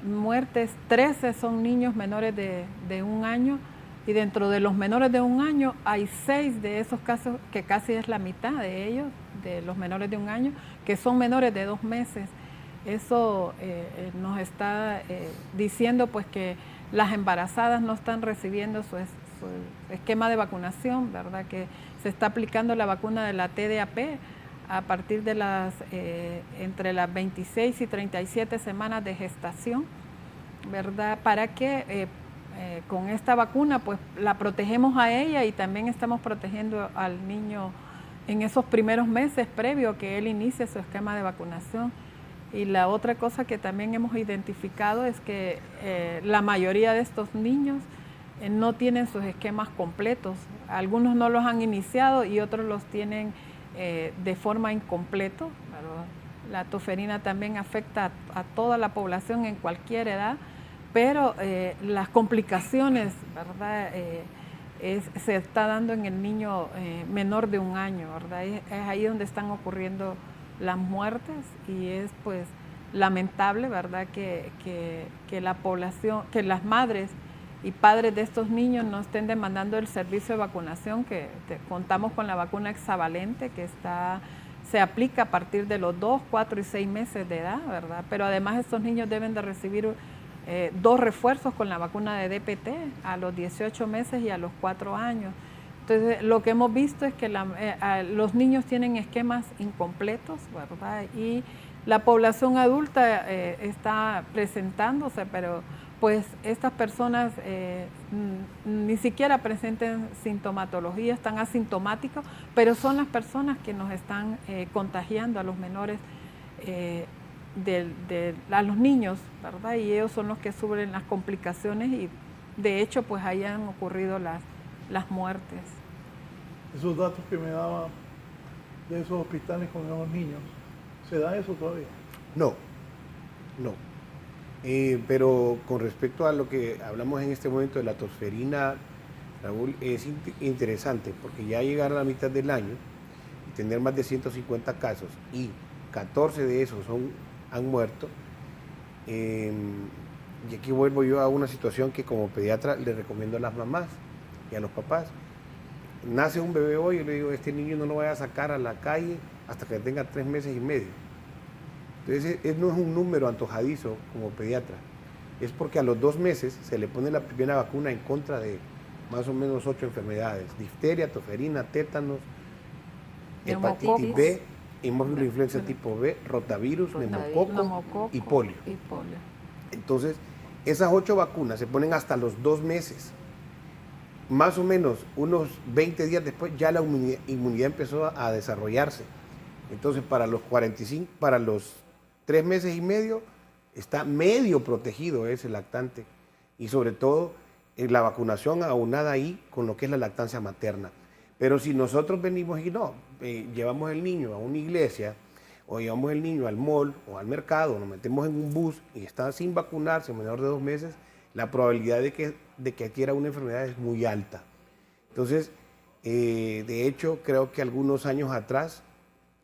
muertes, 13 son niños menores de 1 año, y dentro de los menores de 1 año hay 6 de esos casos, que casi es la mitad de ellos, de los menores de 1 año, que son menores de 2 meses. Eso nos está diciendo pues que las embarazadas no están recibiendo su esquema de vacunación, ¿verdad? Que se está aplicando la vacuna de la TDAP a partir de entre las 26 y 37 semanas de gestación, ¿verdad? Para que con esta vacuna pues la protegemos a ella y también estamos protegiendo al niño en esos primeros meses previo a que él inicie su esquema de vacunación. Y la otra cosa que también hemos identificado es que la mayoría de estos niños no tienen sus esquemas completos. Algunos no los han iniciado y otros los tienen de forma incompleta. La toferina también afecta a toda la población en cualquier edad, pero las complicaciones, ¿verdad? Se está dando en el niño menor de 1 año, ¿verdad? Es ahí donde están ocurriendo las muertes y es pues lamentable, ¿verdad?, que la población, que las madres y padres de estos niños no estén demandando el servicio de vacunación, que contamos con la vacuna hexavalente que se aplica a partir de los 2, 4 y 6 meses de edad, ¿verdad? Pero además estos niños deben de recibir 2 refuerzos con la vacuna de DPT a los 18 meses y a los 4 años. Entonces, lo que hemos visto es que los niños tienen esquemas incompletos, ¿verdad? Y la población adulta está presentándose, pero pues estas personas ni siquiera presenten sintomatología, están asintomáticos, pero son las personas que nos están contagiando a los menores, a los niños, ¿verdad? Y ellos son los que sufren las complicaciones y de hecho pues ahí han ocurrido las muertes. Esos datos que me daba de esos hospitales con esos niños, ¿se da eso todavía? No. Pero con respecto a lo que hablamos en este momento de la tosferina, Raúl, es interesante porque ya llegar a la mitad del año y tener más de 150 casos y 14 de esos han muerto, y aquí vuelvo yo a una situación que como pediatra le recomiendo a las mamás y a los papás. Nace un bebé hoy y le digo, este niño no lo vaya a sacar a la calle hasta que tenga 3 meses y medio. Entonces, no es un número antojadizo como pediatra, es porque a los 2 meses se le pone la primera vacuna en contra de más o menos 8 enfermedades: difteria, tosferina, tétanos, hepatitis B, hemófilo influenza tipo B, rotavirus, neumococo y polio. Entonces, esas 8 vacunas se ponen hasta los 2 meses. Más o menos unos 20 días después ya la inmunidad empezó a desarrollarse. Entonces, para los 3 meses y medio está medio protegido ese lactante, y sobre todo la vacunación aunada ahí con lo que es la lactancia materna. Pero si nosotros venimos y llevamos el niño a una iglesia o llevamos el niño al mall o al mercado, nos metemos en un bus y está sin vacunarse, menor de 2 meses, la probabilidad de que adquiera una enfermedad es muy alta. Entonces, de hecho, creo que algunos años atrás,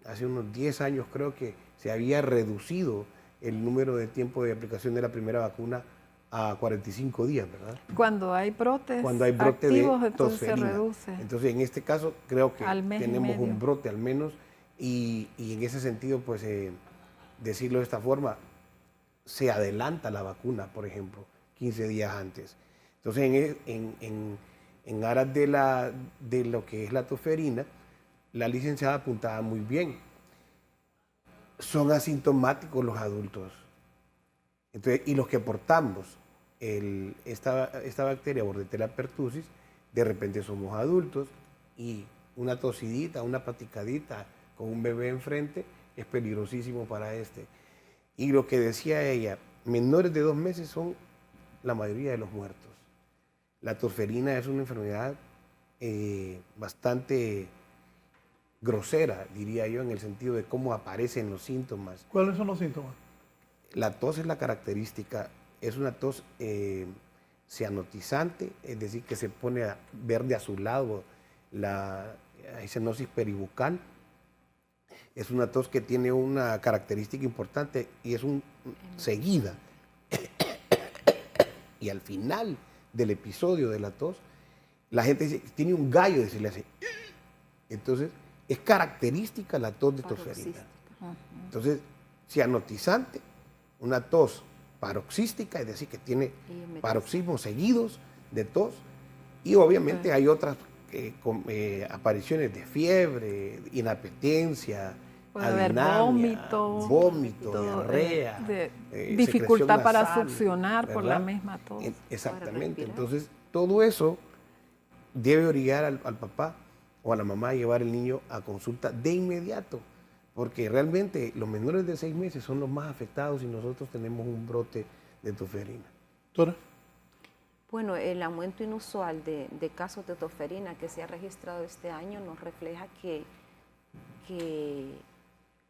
hace unos 10 años, creo que se había reducido el número de tiempo de aplicación de la primera vacuna a 45 días, ¿verdad? Cuando hay brotes activos, de entonces se reduce. Entonces, en este caso, creo que tenemos un medio. brote al menos, y en ese sentido, pues, decirlo de esta forma, se adelanta la vacuna, por ejemplo, 15 días antes. Entonces, en aras de lo que es la tosferina, la licenciada apuntaba muy bien. Son asintomáticos los adultos. Entonces, y los que portamos esta bacteria Bordetella pertussis, de repente somos adultos, y una tosidita, una platicadita con un bebé enfrente es peligrosísimo para este. Y lo que decía ella, menores de 2 meses son la mayoría de los muertos. La tosferina es una enfermedad bastante grosera, diría yo, en el sentido de cómo aparecen los síntomas. ¿Cuáles son los síntomas? La tos es la característica, es una tos cianotizante, es decir, que se pone verde azulado la cianosis peribucal. Es una tos que tiene una característica importante y es seguida. Y al final del episodio de la tos, la gente dice, tiene un gallo, de se le hace. Entonces, es característica la tos de tosferina. Entonces, cianotizante, una tos paroxística, es decir, que tiene paroxismos seguidos de tos, y obviamente hay otras apariciones de fiebre, inapetencia, puede haber vómito, diarrea, dificultad para nasal, succionar, ¿verdad?, por la misma tos. Exactamente. Entonces, todo eso debe obligar al papá o a la mamá a llevar el niño a consulta de inmediato, porque realmente los menores de 6 meses son los más afectados si nosotros tenemos un brote de tosferina. ¿Doctora? Bueno, el aumento inusual de casos de tosferina que se ha registrado este año nos refleja que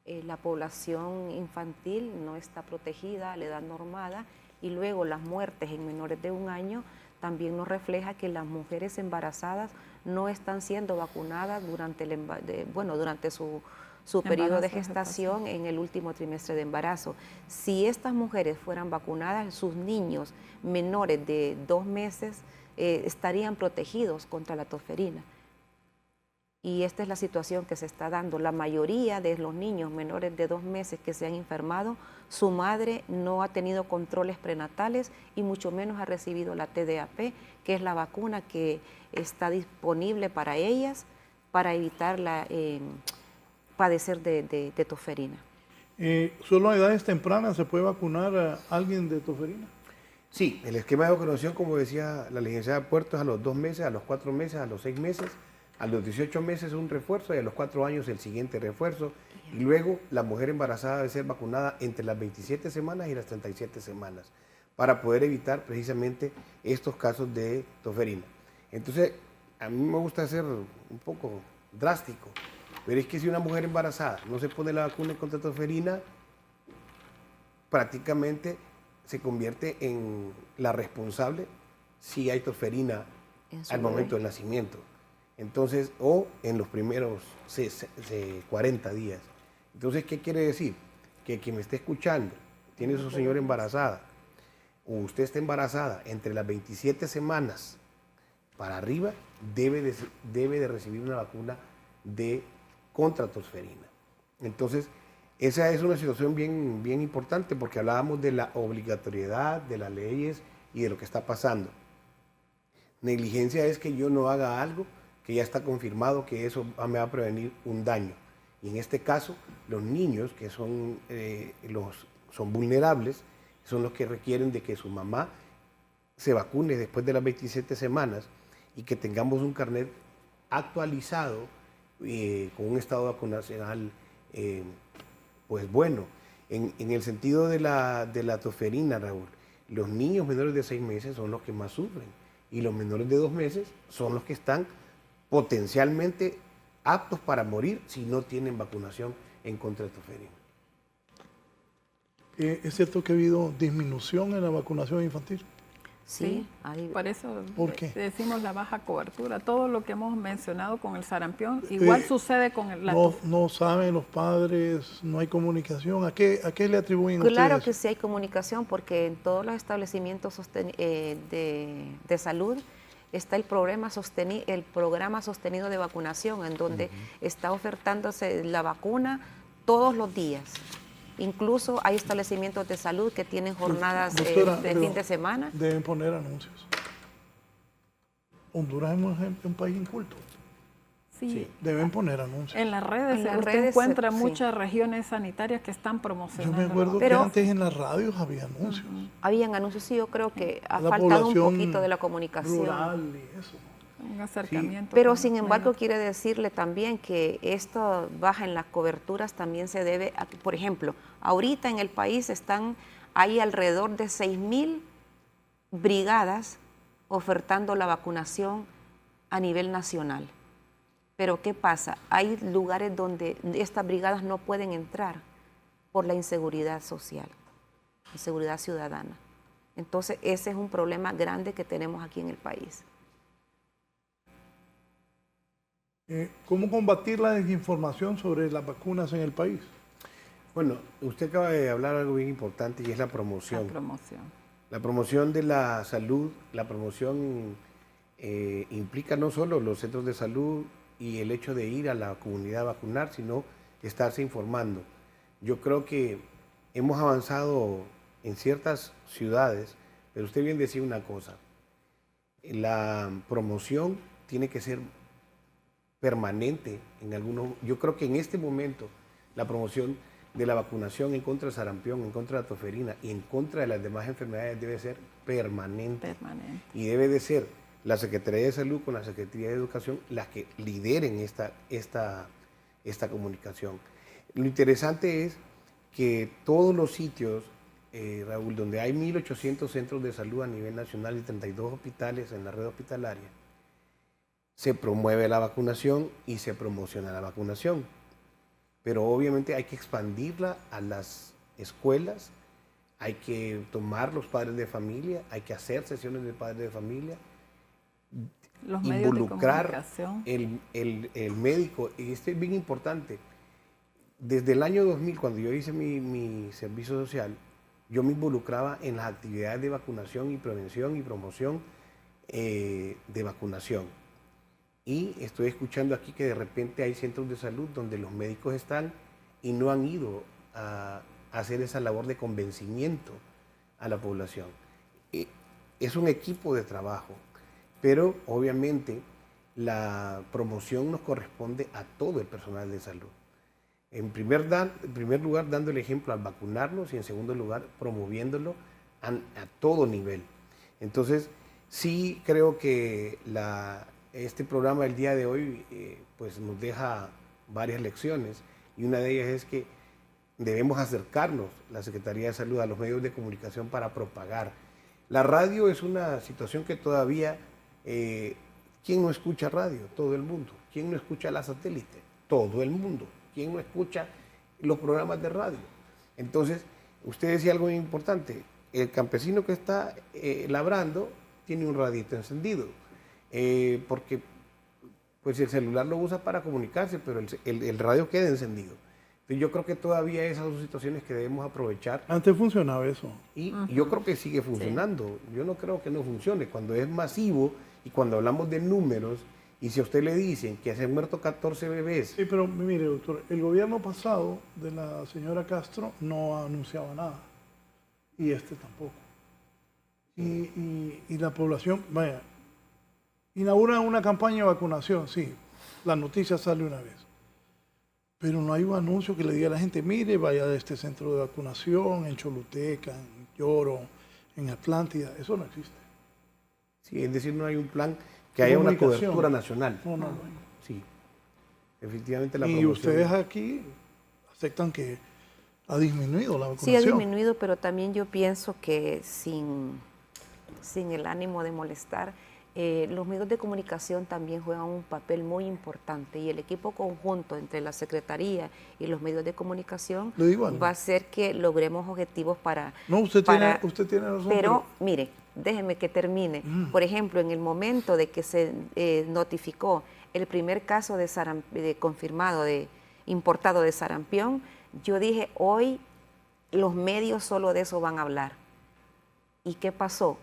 la población infantil no está protegida a la edad normada, y luego las muertes en menores de 1 año también nos refleja que las mujeres embarazadas no están siendo vacunadas durante su periodo de Embarazo, gestación en el último trimestre de embarazo. Si estas mujeres fueran vacunadas, sus niños menores de 2 meses estarían protegidos contra la tosferina. Y esta es la situación que se está dando. La mayoría de los niños menores de 2 meses que se han enfermado, su madre no ha tenido controles prenatales y mucho menos ha recibido la TDAP, que es la vacuna que está disponible para ellas para evitar padecer de tosferina. ¿Solo a edades tempranas se puede vacunar a alguien de tosferina? Sí, el esquema de vacunación, como decía la licenciada Puerto, es a los 2 meses, a los 4 meses, a los 6 meses, a los 18 meses un refuerzo y a los 4 años el siguiente refuerzo. Y luego la mujer embarazada debe ser vacunada entre las 27 semanas y las 37 semanas para poder evitar precisamente estos casos de tosferina. Entonces, a mí me gusta ser un poco drástico, pero es que si una mujer embarazada no se pone la vacuna contra tosferina, prácticamente se convierte en la responsable si hay tosferina al momento del nacimiento. Entonces, o en los primeros 40 días. Entonces, ¿qué quiere decir? Que quien me esté escuchando, tiene a su señora embarazada, o usted está embarazada entre las 27 semanas para arriba, debe de recibir una vacuna contra tosferina. Entonces, esa es una situación bien importante porque hablábamos de la obligatoriedad, de las leyes y de lo que está pasando. Negligencia es que yo no haga algo que ya está confirmado que eso me va a prevenir un daño. Y en este caso, los niños que son vulnerables, son los que requieren de que su mamá se vacune después de las 27 semanas y que tengamos un carnet actualizado con un estado vacunacional pues bueno. En el sentido de la tosferina, Raúl, los niños menores de 6 meses son los que más sufren y los menores de 2 meses son los que están potencialmente aptos para morir si no tienen vacunación en contra de tosferina. ¿Es cierto que ha habido disminución en la vacunación infantil? Sí, por eso ¿Por qué? decimos la baja cobertura. Todo lo que hemos mencionado con el sarampión, igual sucede con el no saben los padres, no hay comunicación. ¿A qué le atribuyen Claro ustedes? que sí hay comunicación porque en todos los establecimientos de salud está el programa sostenido de vacunación, en donde está ofertándose la vacuna todos los días. Incluso hay establecimientos de salud que tienen jornadas de fin de semana. Deben poner anuncios. Honduras es un país inculto. Sí. Deben poner anuncios. En las redes usted encuentra muchas regiones sanitarias que están promocionando. Yo me acuerdo que antes en las radios había anuncios. Habían anuncios, sí, yo creo que ha La faltado un población poquito de la comunicación. rural y eso. Un acercamiento. Pero sin embargo quiere decirle también que esto baja en las coberturas también se debe a, por ejemplo, ahorita en el país hay alrededor de 6,000 brigadas ofertando la vacunación a nivel nacional. Pero ¿qué pasa? Hay lugares donde estas brigadas no pueden entrar por la inseguridad social, inseguridad ciudadana. Entonces ese es un problema grande que tenemos aquí en el país. ¿Cómo combatir la desinformación sobre las vacunas en el país? Bueno, usted acaba de hablar algo bien importante y es la promoción. La promoción de la salud, la promoción implica no solo los centros de salud y el hecho de ir a la comunidad a vacunar, sino estarse informando. Yo creo que hemos avanzado en ciertas ciudades, pero usted bien decía una cosa, la promoción tiene que ser permanente en algunos. Yo creo que en este momento la promoción de la vacunación en contra del sarampión, en contra de la tosferina y en contra de las demás enfermedades debe ser permanente. Y debe de ser la Secretaría de Salud con la Secretaría de Educación las que lideren esta comunicación. Lo interesante es que todos los sitios, Raúl, donde hay 1.800 centros de salud a nivel nacional y 32 hospitales en la red hospitalaria, se promueve la vacunación y se promociona la vacunación. Pero obviamente hay que expandirla a las escuelas, hay que tomar los padres de familia, hay que hacer sesiones de padres de familia, los involucrar medios de comunicación. el médico. Y esto es bien importante. Desde el año 2000, cuando yo hice mi servicio social, yo me involucraba en las actividades de vacunación y prevención y promoción de vacunación. Y estoy escuchando aquí que de repente hay centros de salud donde los médicos están y no han ido a hacer esa labor de convencimiento a la población. Es un equipo de trabajo, pero obviamente la promoción nos corresponde a todo el personal de salud. En primer lugar, dando el ejemplo al vacunarnos y en segundo lugar, promoviéndolo a todo nivel. Entonces, sí creo que este programa del día de hoy pues nos deja varias lecciones y una de ellas es que debemos acercarnos, la Secretaría de Salud, a los medios de comunicación para propagar. La radio es una situación que todavía, ¿quién no escucha radio? Todo el mundo. ¿Quién no escucha la satélite? Todo el mundo. ¿Quién no escucha los programas de radio? Entonces, usted decía algo muy importante. El campesino que está labrando tiene un radito encendido, porque pues el celular lo usa para comunicarse, pero el radio queda encendido. Entonces, yo creo que todavía esas son situaciones que debemos aprovechar. Antes funcionaba eso. Y yo creo que sigue funcionando. Sí. Yo no creo que no funcione. Cuando es masivo y cuando hablamos de números, y si a usted le dicen que se han muerto 14 bebés... Sí, pero mire, doctor, el gobierno pasado de la señora Castro no anunciaba nada. Y este tampoco. Y la población, vaya, inaugura una campaña de vacunación, sí. La noticia sale una vez. Pero no hay un anuncio que le diga a la gente, mire, vaya a este centro de vacunación, en Choluteca, en Lloro, en Atlántida. Eso no existe. Sí, es decir, no hay un plan que haya una cobertura nacional. No. Sí, efectivamente la promoción. Y ustedes aquí aceptan que ha disminuido la vacunación. Sí, ha disminuido, pero también yo pienso que sin el ánimo de molestar, los medios de comunicación también juegan un papel muy importante y el equipo conjunto entre la Secretaría y los medios de comunicación va a hacer que logremos objetivos para... No, usted tiene razón. Pero, mire, déjeme que termine. Por ejemplo, en el momento de que se notificó el primer caso confirmado importado de sarampión, yo dije, hoy los medios solo de eso van a hablar. ¿Y qué pasó?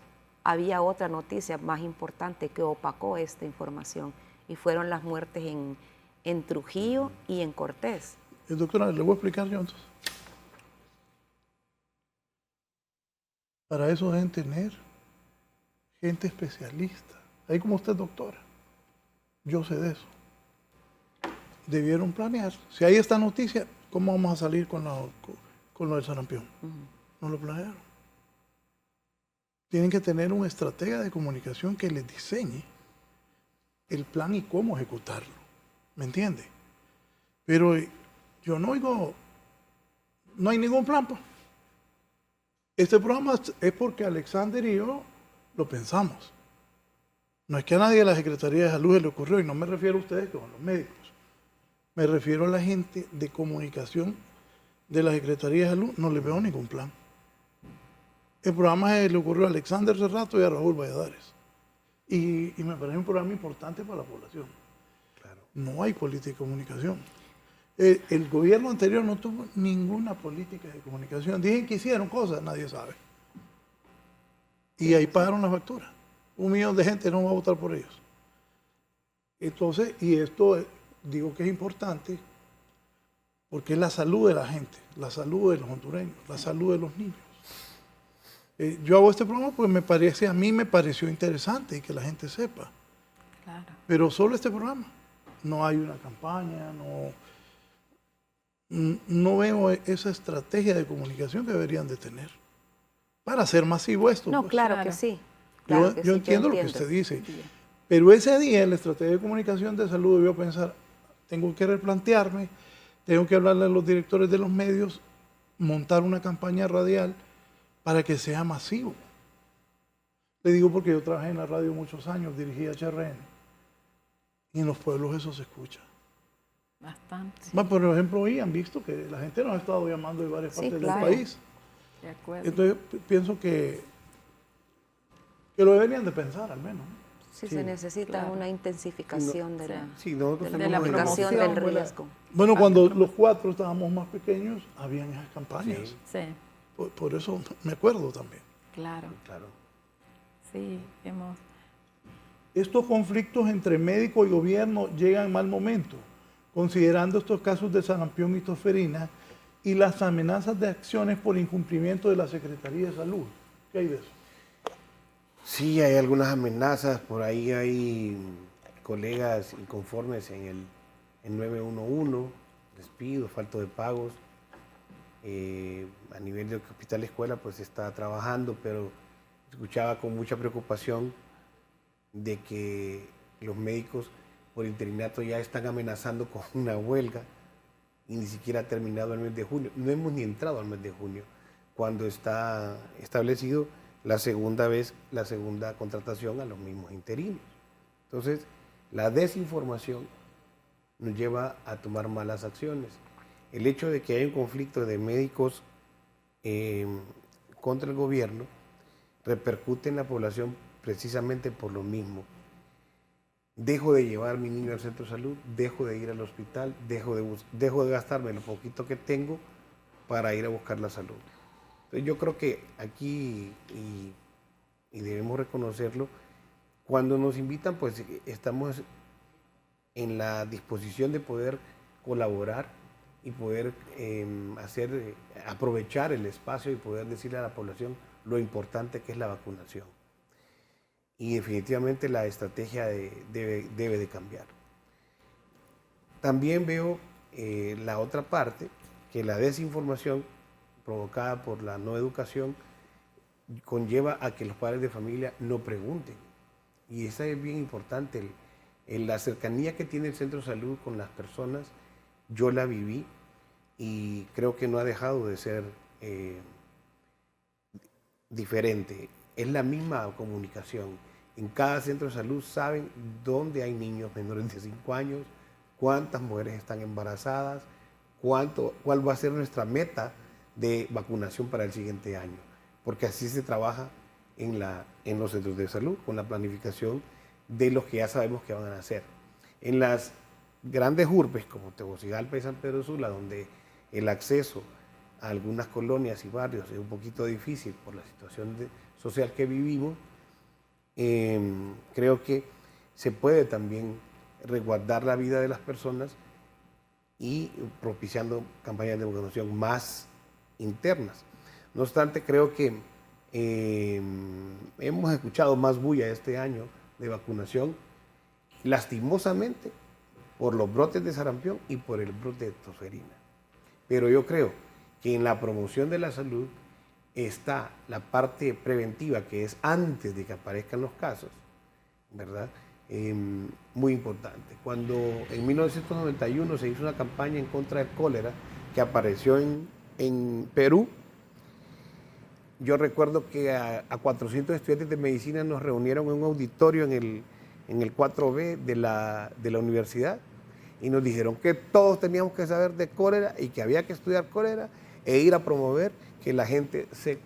Había otra noticia más importante que opacó esta información y fueron las muertes en Trujillo y en Cortés. Doctora, le voy a explicar yo entonces. Para eso deben tener gente especialista. Ahí como usted, doctora. Yo sé de eso. Debieron planear. Si hay esta noticia, ¿cómo vamos a salir con lo del sarampión? No lo planearon. Tienen que tener un estratega de comunicación que les diseñe el plan y cómo ejecutarlo. ¿Me entiende? Pero yo no oigo, no hay ningún plan. Este programa es porque Alexander y yo lo pensamos. No es que a nadie de la Secretaría de Salud se le ocurrió, y no me refiero a ustedes que son los médicos. Me refiero a la gente de comunicación de la Secretaría de Salud, no le veo ningún plan. El programa se le ocurrió a Alexander Cerrato y a Raúl Valladares. Y me parece un programa importante para la población. Claro. No hay política de comunicación. El gobierno anterior no tuvo ninguna política de comunicación. Dicen que hicieron cosas, nadie sabe. Y ahí pagaron la factura. 1 millón de gente no va a votar por ellos. Entonces, y esto digo que es importante porque es la salud de la gente, la salud de los hondureños, la salud de los niños. Yo hago este programa porque a mí me pareció interesante y que la gente sepa. Claro. Pero solo este programa. No hay una campaña, no veo esa estrategia de comunicación que deberían de tener para hacer masivo esto. No, pues. Claro que sí. Claro yo entiendo lo que usted dice. Sí. Pero ese día la estrategia de comunicación de salud debió pensar, tengo que replantearme, tengo que hablarle a los directores de los medios, montar una campaña radial para que sea masivo. Le digo porque yo trabajé en la radio muchos años, dirigí HRN, y en los pueblos eso se escucha. Bastante. Sí. Bueno, por ejemplo, hoy han visto que la gente nos ha estado llamando de varias partes del país. De acuerdo. Entonces, pienso que lo deberían de pensar al menos. Sí, se necesita una intensificación de la aplicación del riesgo. Bueno, cuando los 4 estábamos más pequeños, habían esas campañas. Sí. Por eso me acuerdo también. Claro. Sí, Estos conflictos entre médico y gobierno llegan en mal momento, considerando estos casos de sarampión y tosferina y las amenazas de acciones por incumplimiento de la Secretaría de Salud. ¿Qué hay de eso? Sí, hay algunas amenazas, por ahí hay colegas inconformes en el 911, despidos, falta de pagos. A nivel de hospital escuela pues se está trabajando, pero escuchaba con mucha preocupación de que los médicos por interinato ya están amenazando con una huelga y ni siquiera ha terminado el mes de junio. No hemos ni entrado al mes de junio, cuando está establecido la segunda contratación a los mismos interinos. Entonces, la desinformación nos lleva a tomar malas acciones. El hecho de que haya un conflicto de médicos contra el gobierno repercute en la población precisamente por lo mismo. Dejo de llevar a mi niño al centro de salud, dejo de ir al hospital, dejo de gastarme lo poquito que tengo para ir a buscar la salud. Entonces yo creo que aquí, y debemos reconocerlo, cuando nos invitan, pues estamos en la disposición de poder colaborar y poder aprovechar el espacio y poder decirle a la población lo importante que es la vacunación. Y definitivamente la estrategia debe de cambiar. También veo la otra parte, que la desinformación provocada por la no educación conlleva a que los padres de familia no pregunten. Y esa es bien importante, la cercanía que tiene el centro de salud con las personas. Yo la viví y creo que no ha dejado de ser diferente. Es la misma comunicación. En cada centro de salud saben dónde hay niños menores de 5 años, cuántas mujeres están embarazadas, cuál va a ser nuestra meta de vacunación para el siguiente año. Porque así se trabaja en los centros de salud, con la planificación de los que ya sabemos que van a hacer. En las grandes urbes como Tegucigalpa y San Pedro Sula, donde el acceso a algunas colonias y barrios es un poquito difícil por la situación social que vivimos, creo que se puede también resguardar la vida de las personas y propiciando campañas de vacunación más internas. No obstante, creo que hemos escuchado más bulla este año de vacunación, lastimosamente, por los brotes de sarampión y por el brote de tosferina. Pero yo creo que en la promoción de la salud está la parte preventiva, que es antes de que aparezcan los casos, ¿verdad? Muy importante. Cuando en 1991 se hizo una campaña en contra del cólera que apareció en Perú, yo recuerdo que a 400 estudiantes de medicina nos reunieron en un auditorio en el 4B de la universidad y nos dijeron que todos teníamos que saber de cólera y que había que estudiar cólera e ir a promover que la gente se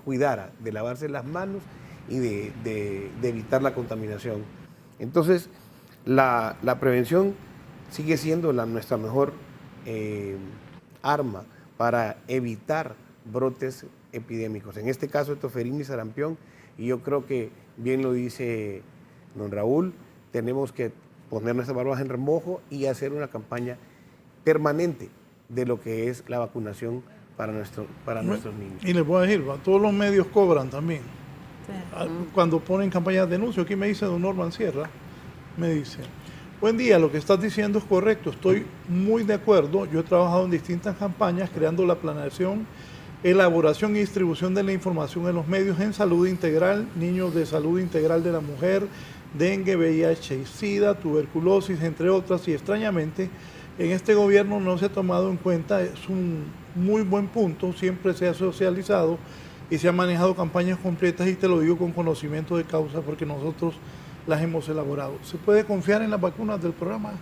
cuidara de lavarse las manos y de evitar la contaminación. Entonces, la prevención sigue siendo nuestra mejor arma para evitar brotes epidémicos. En este caso, tosferina y sarampión, y yo creo que, bien lo dice don Raúl, tenemos que poner nuestras barbas en remojo y hacer una campaña permanente de lo que es la vacunación para nuestros niños. Y les voy a decir, todos los medios cobran también. Sí. Cuando ponen campañas de denuncio, aquí me dice don Norman Sierra, me dice: buen día, lo que estás diciendo es correcto, estoy muy de acuerdo. Yo he trabajado en distintas campañas creando la planeación, elaboración y distribución de la información en los medios en salud integral, niños de salud integral de la mujer, dengue, VIH y SIDA, tuberculosis, entre otras, y extrañamente en este gobierno no se ha tomado en cuenta. Es un muy buen punto, siempre se ha socializado y se han manejado campañas completas, y te lo digo con conocimiento de causa porque nosotros las hemos elaborado. ¿Se puede confiar en las vacunas del programa?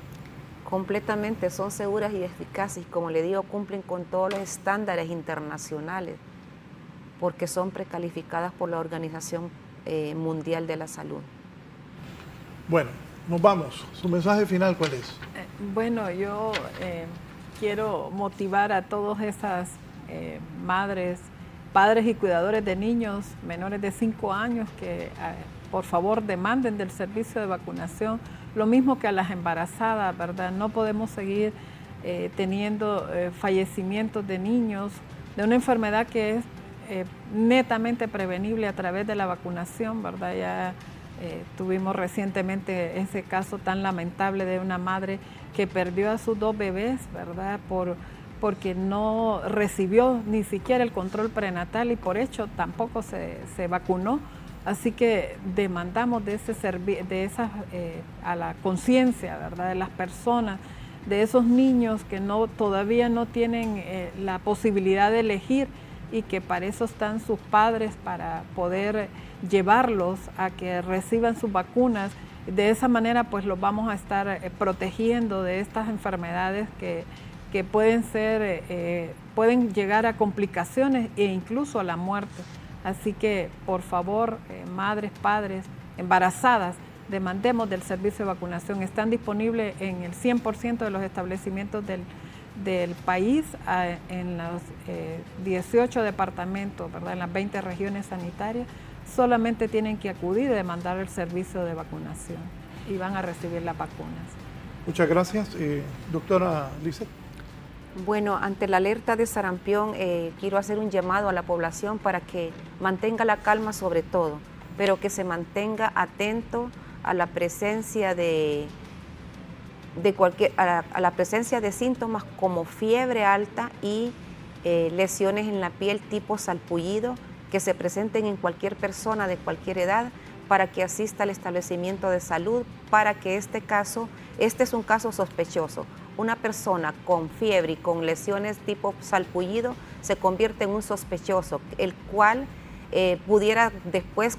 Completamente, son seguras y eficaces, como le digo, cumplen con todos los estándares internacionales porque son precalificadas por la Organización Mundial de la Salud. Bueno, nos vamos. ¿Su mensaje final cuál es? Bueno, yo quiero motivar a todas esas madres, padres y cuidadores de niños menores de 5 años que por favor demanden del servicio de vacunación, lo mismo que a las embarazadas, ¿verdad? No podemos seguir teniendo fallecimientos de niños de una enfermedad que es netamente prevenible a través de la vacunación, ¿verdad? Ya tuvimos recientemente ese caso tan lamentable de una madre que perdió a sus 2 bebés, ¿verdad? Porque no recibió ni siquiera el control prenatal y por hecho tampoco se vacunó. Así que demandamos de a la conciencia, ¿verdad?, de las personas, de esos niños que todavía no tienen la posibilidad de elegir y que para eso están sus padres, para poder llevarlos a que reciban sus vacunas. De esa manera pues los vamos a estar protegiendo de estas enfermedades que pueden llegar a complicaciones e incluso a la muerte. Así que, por favor, madres, padres, embarazadas, demandemos del servicio de vacunación. Están disponibles en el 100% de los establecimientos del país, en los 18 departamentos, ¿verdad?, en las 20 regiones sanitarias. Solamente tienen que acudir y demandar el servicio de vacunación y van a recibir las vacunas. Muchas gracias. Doctora Lizeth. Bueno, ante la alerta de sarampión, quiero hacer un llamado a la población para que mantenga la calma sobre todo, pero que se mantenga atento a la presencia a la presencia de síntomas como fiebre alta y lesiones en la piel tipo salpullido que se presenten en cualquier persona de cualquier edad, para que asista al establecimiento de salud, para que este es un caso sospechoso. Una persona con fiebre y con lesiones tipo salpullido se convierte en un sospechoso, el cual pudiera después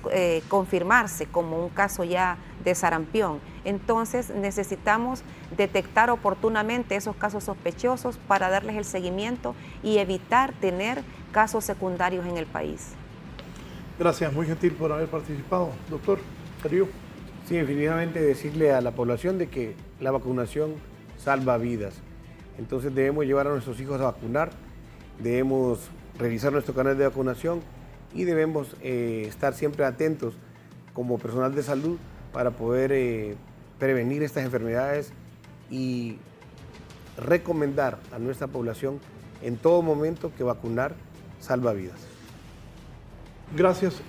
confirmarse como un caso ya de sarampión. Entonces necesitamos detectar oportunamente esos casos sospechosos para darles el seguimiento y evitar tener casos secundarios en el país. Gracias, muy gentil por haber participado. Doctor Darío. Sí, definitivamente decirle a la población de que la vacunación salva vidas. Entonces debemos llevar a nuestros hijos a vacunar, debemos revisar nuestro canal de vacunación y debemos estar siempre atentos como personal de salud para poder prevenir estas enfermedades y recomendar a nuestra población en todo momento que vacunar salva vidas. Gracias.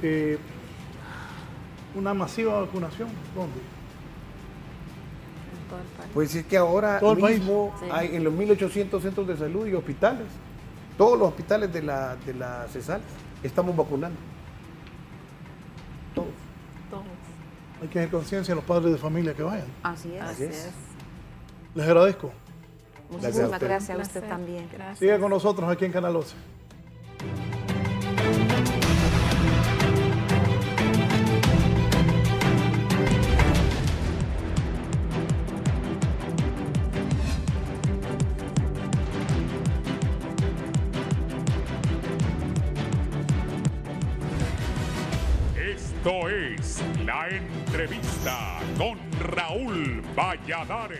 ¿Una masiva vacunación? ¿Dónde? En todo el país. Pues es que ahora mismo hay en los 1.800 centros de salud y hospitales, todos los hospitales de la CESAL, estamos vacunando. Todos. Hay que hacer conciencia a los padres de familia que vayan. Así es. Así es. Les agradezco. Muchísimas gracias a usted también. Gracias. Siga con nosotros aquí en Canal 11. Esto es La Entrevista con Raúl Valladares.